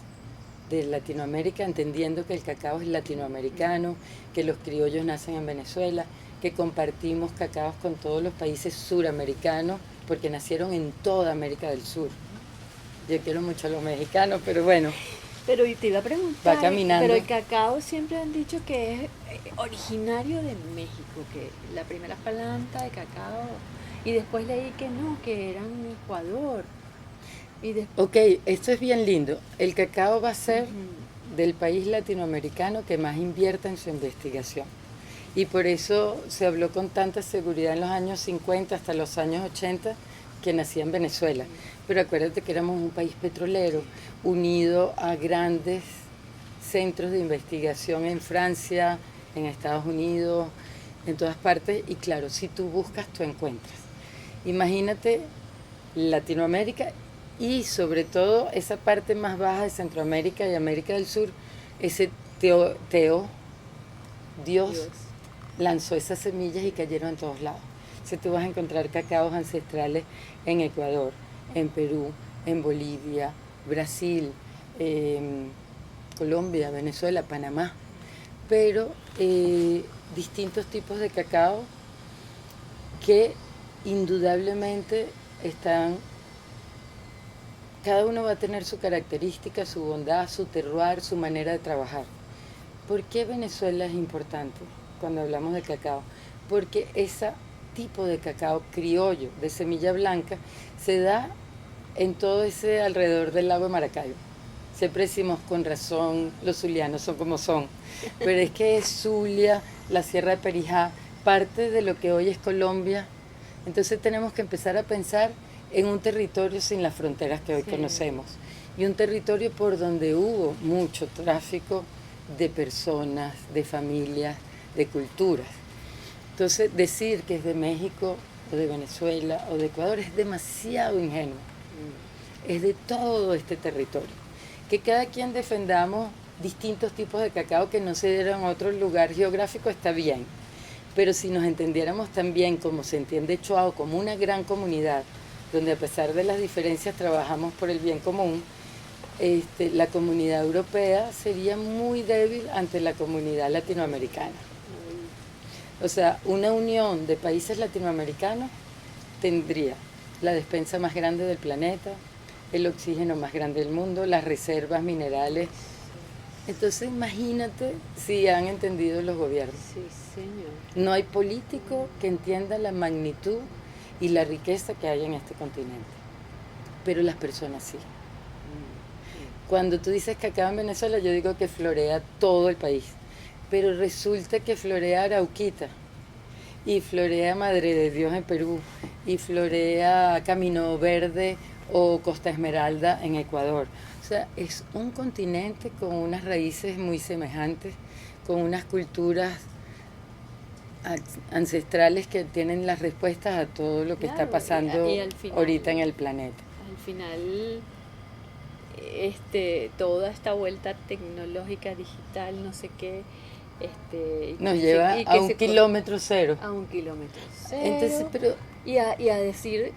de Latinoamérica entendiendo que el cacao es latinoamericano, que los criollos nacen en Venezuela, que compartimos cacaos con todos los países suramericanos, porque nacieron en toda América del Sur. Yo quiero mucho a los mexicanos, pero bueno. Pero te iba a preguntar, va caminando. pero el cacao siempre han dicho que es originario de México, que la primera planta de cacao, y después leí que no, que eran en Ecuador. Ok, esto es bien lindo. El cacao va a ser del país latinoamericano que más invierta en su investigación. Y por eso se habló con tanta seguridad en los años 50 hasta los años 80 que nacía en Venezuela. Pero acuérdate que éramos un país petrolero, unido a grandes centros de investigación en Francia, en Estados Unidos, en todas partes. Y claro, si tú buscas, tú encuentras. Imagínate Latinoamérica y sobre todo esa parte más baja de Centroamérica y América del Sur, ese Dios lanzó esas semillas y cayeron en todos lados. Si tú vas a encontrar cacaos ancestrales en Ecuador, en Perú, en Bolivia, Brasil, Colombia, Venezuela, Panamá, pero distintos tipos de cacao que indudablemente están. Cada uno va a tener su característica, su bondad, su terroir, su manera de trabajar. ¿Por qué Venezuela es importante cuando hablamos de cacao? Porque ese tipo de cacao criollo, de semilla blanca, se da en todo ese alrededor del lago de Maracaibo. Siempre decimos con razón, los zulianos son como son, pero es que es Zulia, la Sierra de Perijá, parte de lo que hoy es Colombia. Entonces tenemos que empezar a pensar en un territorio sin las fronteras que hoy conocemos, y un territorio por donde hubo mucho tráfico de personas, de familias, de culturas. Entonces decir que es de México o de Venezuela o de Ecuador es demasiado ingenuo. Es de todo este territorio. Que cada quien defendamos distintos tipos de cacao que no se dieran a otro lugar geográfico está bien, pero si nos entendiéramos también como se entiende Chuao, como una gran comunidad, donde a pesar de las diferencias trabajamos por el bien común, la comunidad europea sería muy débil ante la comunidad latinoamericana. O sea, una unión de países latinoamericanos tendría la despensa más grande del planeta, el oxígeno más grande del mundo, las reservas minerales. Entonces imagínate si han entendido los gobiernos. Sí, señor. No hay político que entienda la magnitud y la riqueza que hay en este continente, pero las personas sí. Cuando tú dices cacao en Venezuela, yo digo que florea todo el país, pero resulta que florea Arauquita, y florea Madre de Dios en Perú, y florea Camino Verde o Costa Esmeralda en Ecuador. O sea, es un continente con unas raíces muy semejantes, con unas culturas ancestrales que tienen las respuestas a todo lo que está pasando y al final, ahorita en el planeta. Al final, toda esta vuelta tecnológica, digital, no sé qué, nos lleva a un kilómetro cero. A un kilómetro cero. Entonces, pero, y a decir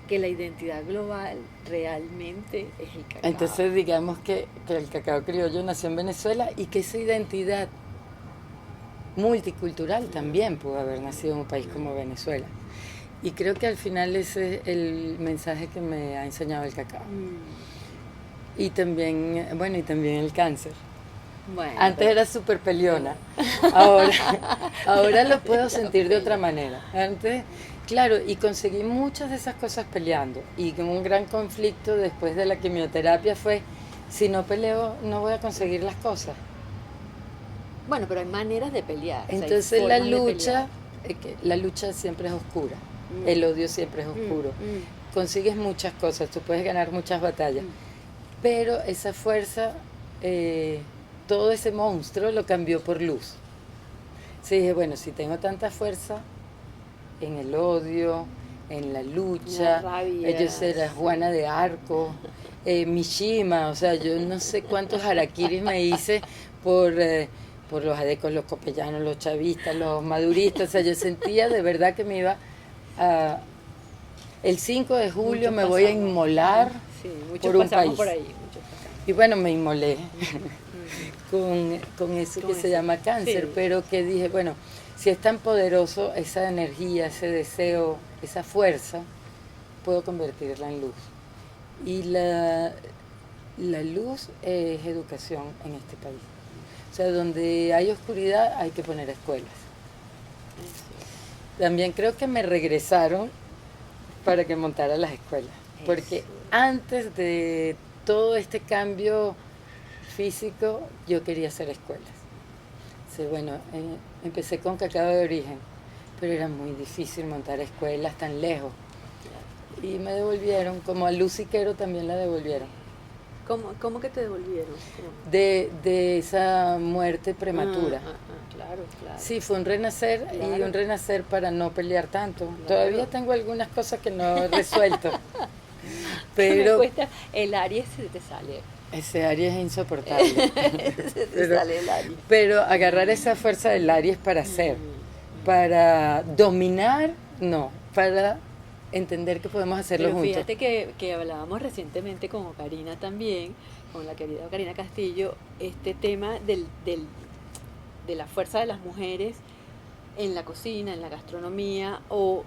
que la identidad global realmente es el cacao. Entonces digamos que el cacao criollo nació en Venezuela y que esa identidad multicultural también pudo haber nacido en un país como Venezuela. Y creo que al final ese es el mensaje que me ha enseñado el cacao. Y también, bueno, y también el cáncer. Bueno, antes era súper peleona, ahora lo puedo sentir de otra manera. Antes, claro, y conseguí muchas de esas cosas peleando. Y un gran conflicto después de la quimioterapia fue, si no peleo, no voy a conseguir las cosas. Bueno, pero hay maneras de pelear. Entonces o sea, la lucha siempre es oscura, el odio siempre es oscuro. Consigues muchas cosas, tú puedes ganar muchas batallas, pero esa fuerza, todo ese monstruo lo cambió por luz. Sí, dije, bueno, si tengo tanta fuerza en el odio, en la lucha, yo era Juana de Arco, Mishima, o sea, yo no sé cuántos harakiris me hice por los adecos, los copellanos, los chavistas, los maduristas. O sea, yo sentía de verdad que me iba a... El 5 de julio me voy a inmolar por un país. Por ahí, y bueno, me inmolé con eso que se llama cáncer, pero que dije, bueno, si es tan poderoso esa energía, ese deseo, esa fuerza, puedo convertirla en luz. Y la luz es educación en este país. O sea, donde hay oscuridad hay que poner escuelas. También creo que me regresaron para que montara las escuelas. Porque antes de todo este cambio físico, yo quería hacer escuelas. O sea, bueno, empecé con cacao de origen, pero era muy difícil montar escuelas tan lejos. Y me devolvieron, como a Lucy Quero también la devolvieron. ¿Cómo que te devolvieron? De esa muerte prematura. Claro. Sí, fue un renacer, y un renacer para no pelear tanto. Todavía tengo algunas cosas que no he resuelto. Pero me cuesta, el Aries se te sale. Ese Aries es insoportable. Se te sale el Aries. Pero agarrar esa fuerza del Aries para hacer, para dominar, no, para entender que podemos hacerlo juntos. Fíjate que hablábamos recientemente con Ocarina también, con la querida Ocarina Castillo, este tema de la fuerza de las mujeres en la cocina, en la gastronomía, o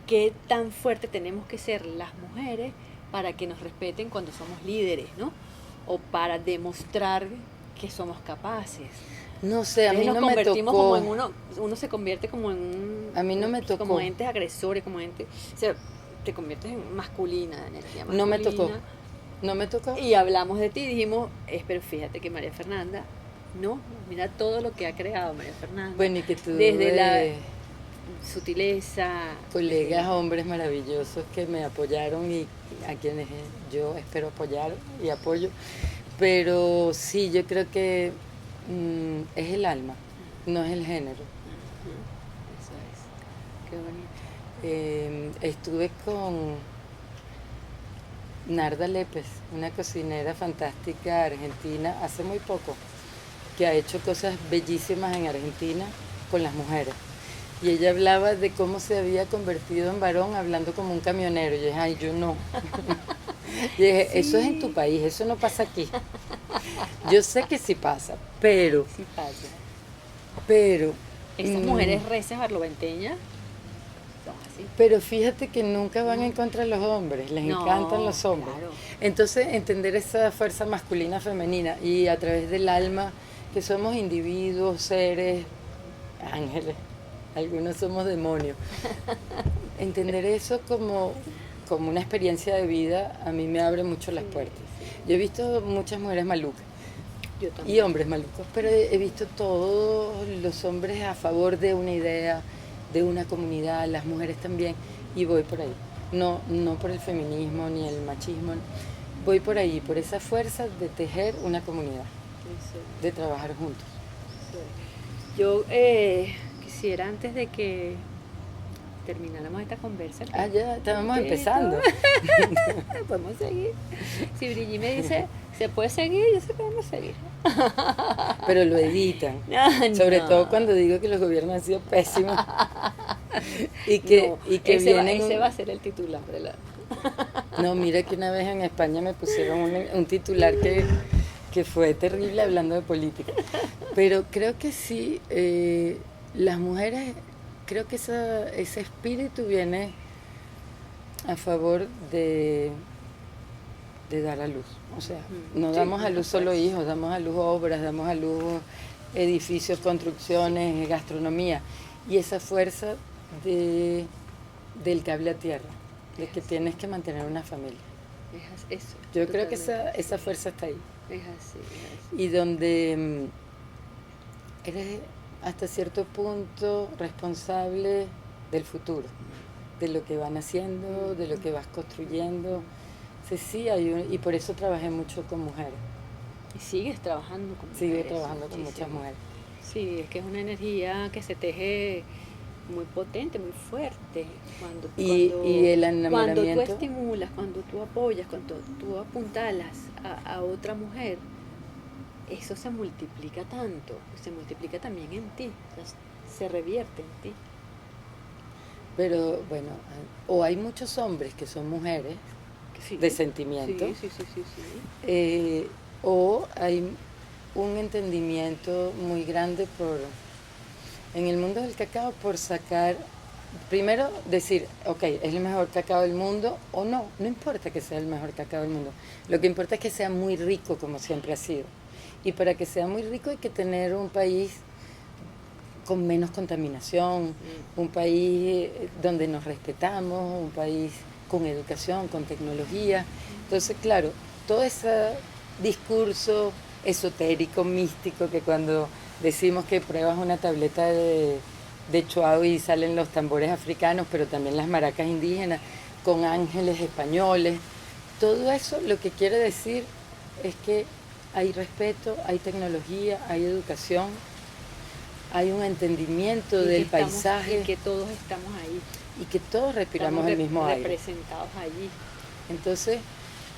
qué tan fuerte tenemos que ser las mujeres para que nos respeten cuando somos líderes, ¿no? O para demostrar que somos capaces. No sé, a mí no me tocó. Como en uno se convierte como en un... A mí no me tocó. Como entes agresores, como entes... O sea, te conviertes en masculina, energía masculina. No me tocó. No me tocó. Y hablamos de ti y dijimos, pero fíjate que María Fernanda, no, mira todo lo que ha creado María Fernanda. Bueno, y que tú desde la sutileza. Colegas, hombres maravillosos que me apoyaron y a quienes yo espero apoyar y apoyo. Pero sí, yo creo que es el alma, no es el género. Eso es, qué bonito. Estuve con Narda Lépez, una cocinera fantástica argentina, hace muy poco, que ha hecho cosas bellísimas en Argentina con las mujeres. Y ella hablaba de cómo se había convertido en varón hablando como un camionero. Y yo dije, ay, yo no. Y dije, Sí. eso es en tu país, eso no pasa aquí. Yo sé que sí pasa, pero... Sí pasa. Pero... Esas mujeres reces barloventeñas son así. Pero fíjate que nunca van en contra de los hombres, les No, encantan los hombres. claro. Entonces, entender esa fuerza masculina, femenina y a través del alma, que somos individuos, seres, ángeles, algunos somos demonios. Entender eso como una experiencia de vida a mí me abre mucho las puertas. Yo he visto muchas mujeres malucas. Yo también. Y hombres malucos, pero he visto todos los hombres a favor de una idea, de una comunidad, las mujeres también, y voy por ahí. No por el feminismo ni el machismo, voy por ahí, por esa fuerza de tejer una comunidad, Eso, de trabajar juntos. eso. Yo quisiera, antes de que termináramos esta conversa, Ah, ya, estábamos poquito. empezando. Podemos seguir. Si Brigitte me dice, ¿se puede seguir? Yo sé que podemos seguir. Pero lo editan. Sobre todo cuando digo que los gobiernos han sido pésimos. y que ese va a ser el titular de la... No, mira que una vez en España me pusieron un titular que fue terrible hablando de política. Pero creo que sí, las mujeres, creo que ese espíritu viene a favor de dar a luz. O sea, no Sí, damos a luz pues. solo hijos, damos a luz obras, damos a luz edificios, construcciones, gastronomía. Y esa fuerza del cable a tierra, de que tienes que mantener una familia. Eso, Yo creo que totalmente. esa fuerza está ahí. Es así, es así. Y donde eres hasta cierto punto responsable del futuro, de lo que van haciendo, de lo que vas construyendo. Sí, y por eso trabajé mucho con mujeres. Y sigues trabajando con Sigo mujeres, trabajando con muchísimo. muchas mujeres. Sí, es que es una energía que se teje muy potente, muy fuerte. Y el Cuando tú enamoramiento. estimulas, cuando tú apoyas, cuando tú apuntalas a otra mujer, eso se multiplica tanto, se multiplica también en ti, o sea, se revierte en ti. Pero bueno, o hay muchos hombres que son mujeres Sí, de sentimiento, sí. o hay un entendimiento muy grande en el mundo del cacao por sacar, primero decir, ok, es el mejor cacao del mundo o no importa que sea el mejor cacao del mundo, lo que importa es que sea muy rico como siempre ha sido. Y para que sea muy rico hay que tener un país con menos contaminación, un país donde nos respetamos, un país con educación, con tecnología. Entonces, claro, todo ese discurso esotérico, místico, que cuando decimos que pruebas una tableta de chuao y salen los tambores africanos, pero también las maracas indígenas, con ángeles españoles, todo eso lo que quiere decir es que hay respeto, hay tecnología, hay educación, hay un entendimiento del paisaje. Y que todos estamos ahí. Y que todos respiramos el mismo aire. Representados allí. Entonces,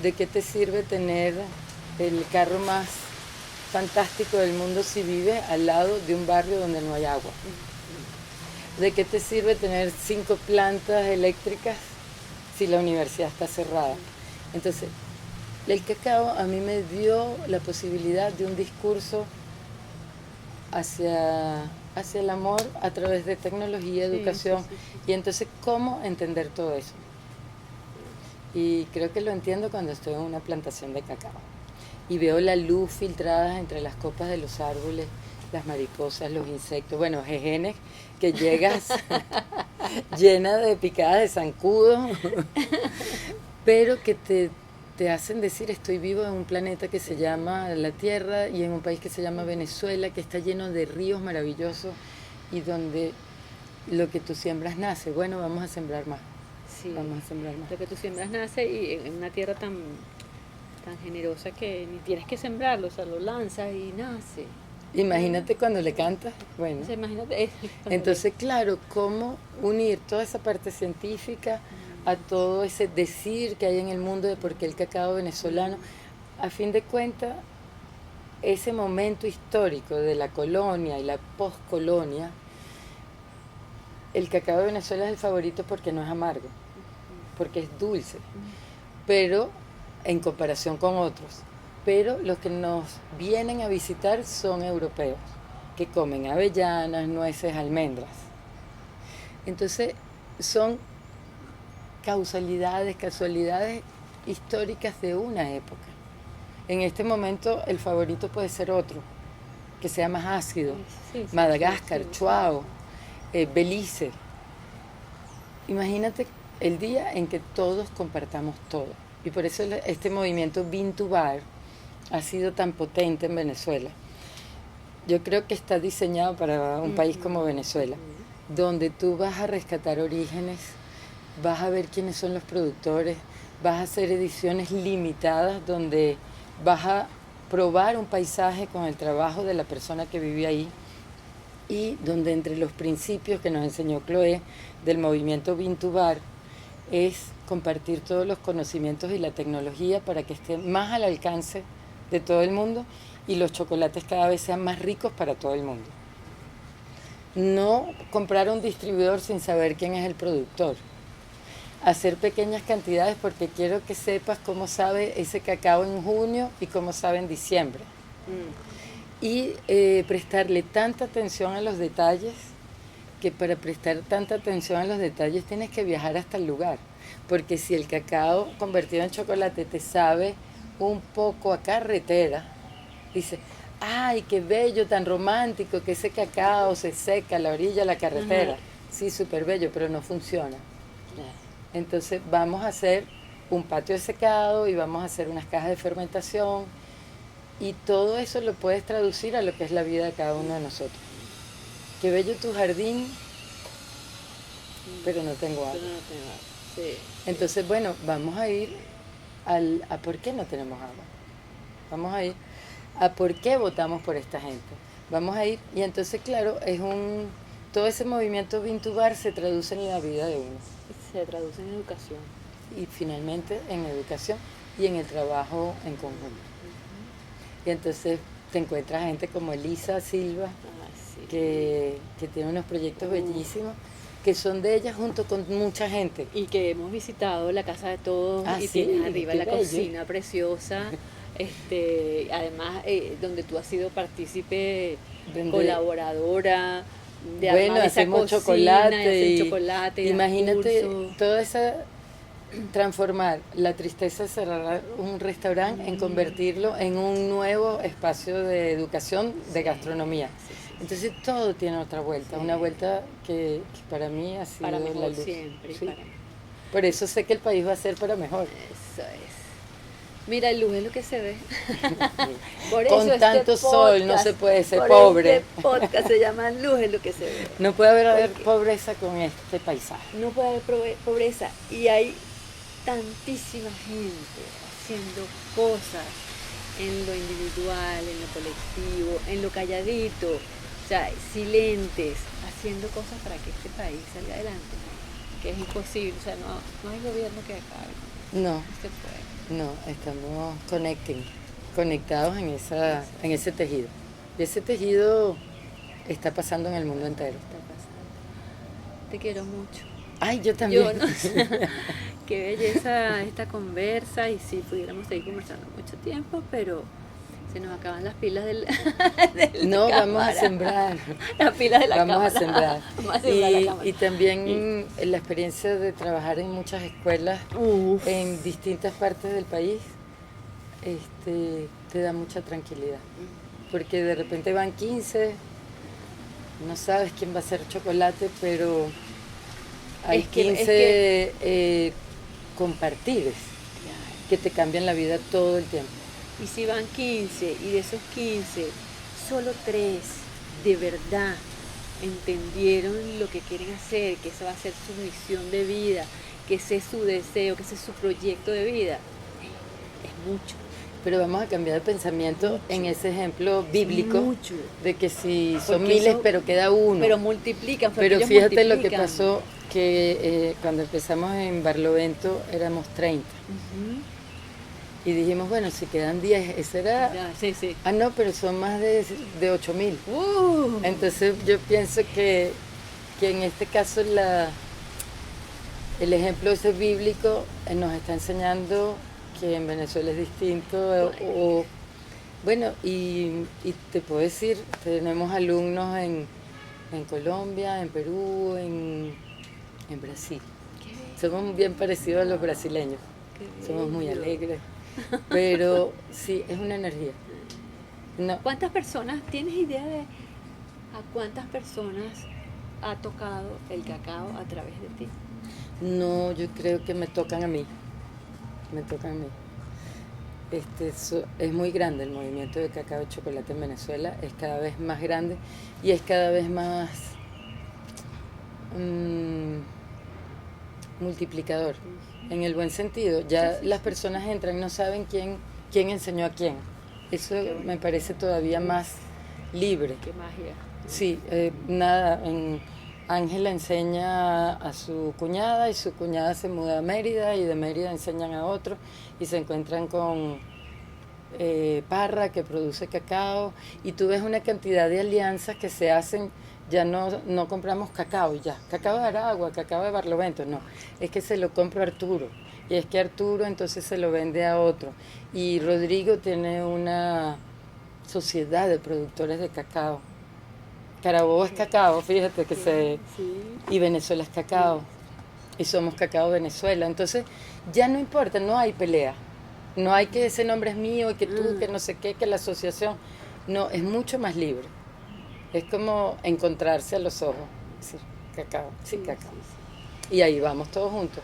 ¿de qué te sirve tener el carro más fantástico del mundo si vives al lado de un barrio donde no hay agua? ¿De qué te sirve tener 5 plantas eléctricas si la universidad está cerrada? Entonces, el cacao a mí me dio la posibilidad de un discurso hacia el amor a través de tecnología, educación, Sí. y entonces cómo entender todo eso. Y creo que lo entiendo cuando estoy en una plantación de cacao y veo la luz filtrada entre las copas de los árboles, las mariposas, los insectos, bueno, jejenes, que llegas llena de picadas de zancudo, pero que te hacen decir estoy vivo en un planeta que se llama la Tierra y en un país que se llama Venezuela, que está lleno de ríos maravillosos y donde lo que tú siembras nace. Bueno, vamos a sembrar más. Sí, vamos a sembrar más. Lo que tú siembras nace y en una tierra tan generosa que ni tienes que sembrarlo, o sea, lo lanzas y nace. Imagínate cuando le cantas, bueno. O sea, imagínate. Entonces, claro, cómo unir toda esa parte científica a todo ese decir que hay en el mundo de por qué el cacao venezolano, a fin de cuentas, ese momento histórico de la colonia y la poscolonia, el cacao de Venezuela es el favorito porque no es amargo, porque es dulce, pero en comparación con otros. Pero los que nos vienen a visitar son europeos, que comen avellanas, nueces, almendras. Entonces, son casualidades históricas de una época. En este momento el favorito puede ser otro, que sea más ácido, Madagascar, Chuao, Belice. Imagínate el día en que todos compartamos todo. Y por eso este movimiento Bean to Bar ha sido tan potente en Venezuela. Yo creo que está diseñado para un país como Venezuela, donde tú vas a rescatar orígenes, vas a ver quiénes son los productores, vas a hacer ediciones limitadas donde vas a probar un paisaje con el trabajo de la persona que vive ahí y donde entre los principios que nos enseñó Chloé del movimiento Bean to Bar es compartir todos los conocimientos y la tecnología para que esté más al alcance de todo el mundo y los chocolates cada vez sean más ricos para todo el mundo. No comprar un distribuidor sin saber quién es el productor. Hacer pequeñas cantidades porque quiero que sepas cómo sabe ese cacao en junio y cómo sabe en diciembre. Y prestarle tanta atención a los detalles, que para prestar tanta atención a los detalles tienes que viajar hasta el lugar. Porque si el cacao convertido en chocolate te sabe un poco a carretera, dice, ¡ay, qué bello, tan romántico que ese cacao se seca a la orilla de la carretera! Sí, súper bello, pero no funciona. Entonces vamos a hacer un patio de secado y vamos a hacer unas cajas de fermentación y todo eso lo puedes traducir a lo que es la vida de cada uno de nosotros. Qué bello tu jardín, pero no tengo agua. Entonces, bueno, vamos a ir a por qué no tenemos agua. Vamos a ir a por qué votamos por esta gente. Vamos a ir, y entonces, claro, todo ese movimiento Bean to Bar se traduce en la vida de uno. Se traduce en educación. Y finalmente en educación y en el trabajo en conjunto. Y entonces te encuentras gente como Elisa Silva, que tiene unos proyectos bellísimos, que son de ella junto con mucha gente. Y que hemos visitado la casa de todos y tienes arriba la cocina preciosa. Además, donde tú has sido partícipe, colaboradora, de bueno, hacemos chocolate, imagínate curso. Toda esa transformar la tristeza de cerrar un restaurante en convertirlo en un nuevo espacio de educación, de gastronomía. Entonces todo tiene otra vuelta, una vuelta que para mí ha sido para mejor la luz. Siempre, sí. Por eso sé que el país va a ser para mejor. Eso es. Mira, luz es lo que se ve. Por con eso tanto podcast, sol no se puede ser pobre. Este podcast se llama Luz es lo que se ve. No puede haber pobreza con este paisaje. No puede haber pobreza. Y hay tantísima gente haciendo cosas en lo individual, en lo colectivo, en lo calladito, o sea, silentes, haciendo cosas para que este país salga adelante, que es imposible, o sea, no hay gobierno que acabe. No se puede. No, estamos conectados en ese tejido. Y ese tejido está pasando en el mundo entero. Está pasando. Te quiero mucho. Ay, yo también. Yo no sé. Qué belleza esta conversa y sí, pudiéramos seguir conversando mucho tiempo, pero se nos acaban las pilas del no, cámara. Vamos a sembrar. Las pilas de la vamos cámara. A sembrar. Vamos a sembrar la cámara. Y también la experiencia de trabajar en muchas escuelas en distintas partes del país te da mucha tranquilidad. Porque de repente van 15, no sabes quién va a hacer chocolate, pero hay 15 compartires. que te cambian la vida todo el tiempo. Y si van 15 y de esos 15, solo 3 de verdad entendieron lo que quieren hacer, que esa va a ser su misión de vida, que ese es su deseo, que ese es su proyecto de vida, es mucho. Pero vamos a cambiar de pensamiento Mucho. en ese ejemplo bíblico Mucho. de que si son Porque miles eso- pero queda uno. Pero multiplican. Pero ellos fíjate lo que multiplican. pasó, que cuando empezamos en Barlovento éramos 30 Ujú. y dijimos, bueno, si quedan 10, ese era... Ya, sí, sí. Ah, no, pero son más de 8.000. Entonces yo pienso que en este caso el ejemplo ese bíblico nos está enseñando que en Venezuela es distinto. Bueno, y te puedo decir, tenemos alumnos en Colombia, en Perú, en Brasil. Somos bien parecidos a los brasileños. Somos muy alegres. Pero sí, es una energía. No, ¿Cuántas personas, tienes idea de a cuántas personas ha tocado el cacao a través de ti? no, yo creo que me tocan a mí. Me tocan a mí. Es muy grande el movimiento de cacao y chocolate en Venezuela. Es cada vez más grande y es cada vez más multiplicador. En el buen sentido. Ya las personas entran, no saben quién enseñó a quién. Eso me parece todavía más libre. Qué magia. Sí, nada, Ángela enseña a su cuñada y su cuñada se muda a Mérida y de Mérida enseñan a otro y se encuentran con Parra que produce cacao y tú ves una cantidad de alianzas que se hacen. Ya no compramos cacao y ya, cacao de Aragua, cacao de Barlovento, no, es que se lo compro a Arturo y es que Arturo entonces se lo vende a otro y Rodrigo tiene una sociedad de productores de cacao. Carabobo es cacao, fíjate que Sí. y Venezuela es cacao y somos Cacao Venezuela, entonces ya no importa, no hay pelea, no hay que ese nombre es mío y que tú, que no sé qué, que la asociación, no, es mucho más libre. Es como encontrarse a los ojos, decir, cacao, sí, cacao. Y ahí vamos todos juntos.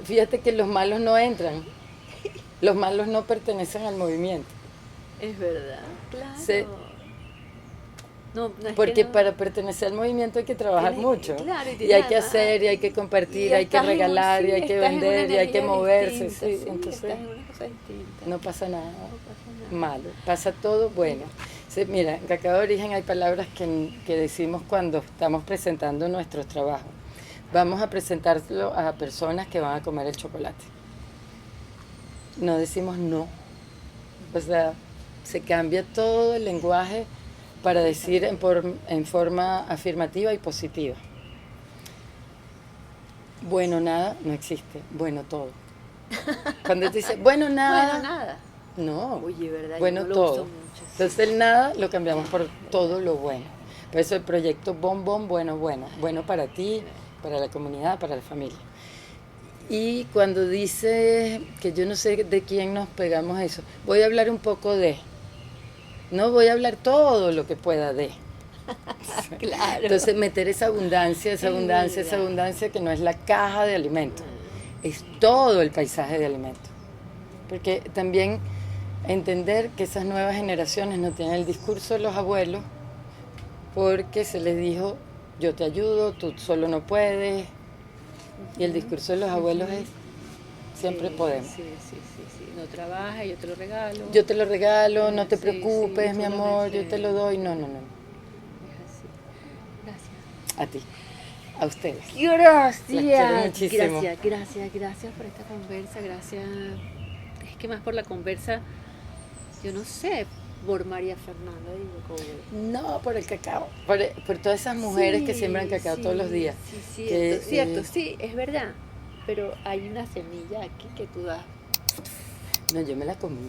Fíjate que los malos no entran, los malos no pertenecen al movimiento. Es verdad, claro. Sí. No, es Porque que no- para pertenecer al movimiento hay que trabajar Tienes- mucho. claro, y y tienes hay que además- hacer, y hay que compartir, y hay que estás en un- regalar, y sí, hay que estás en una vender, y hay que energía moverse. distinta, Sí, sí, entonces estás en una cosa distinta. no pasa nada No pasa nada. malo, pasa todo bueno. Sí, mira, en Cacao de Origen hay palabras que decimos cuando estamos presentando nuestros trabajos. Vamos a presentarlo a personas que van a comer el chocolate. No decimos no. O sea, se cambia todo el lenguaje para decir en forma afirmativa y positiva. Bueno, nada no existe. Bueno, todo. Cuando te dice, bueno, nada. Bueno, nada. No. Oye, ¿verdad? Yo Bueno, no lo todo. uso mucho, sí. Entonces el nada lo cambiamos por todo lo bueno. Por eso el proyecto bueno, bueno para ti, para la comunidad, para la familia. Y cuando dice que yo no sé de quién nos pegamos eso, voy a hablar un poco de, no voy a hablar todo lo que pueda de. Claro. Entonces meter esa abundancia verdad. que no es la caja de alimentos, es todo el paisaje de alimentos. Porque también entender que esas nuevas generaciones no tienen el discurso de los abuelos porque se les dijo, yo te ayudo, tú solo no puedes. Y el discurso de los abuelos es, siempre Sí, podemos. Sí. No trabaja, yo te lo regalo. Yo te lo regalo, no te Sí, preocupes, sí, mi amor, yo te lo doy. No. Es así. Gracias. A ti, a ustedes. Gracias. Las quiero muchísimo. Gracias por esta conversa, gracias. Es que más por la conversa, yo no sé, por María Fernanda digo, como... No, por el cacao, por todas esas mujeres que Sí, siembran cacao sí, todos los días. Sí, que, cierto, sí, es verdad. Pero hay una semilla aquí que tú das. No, yo me la comí.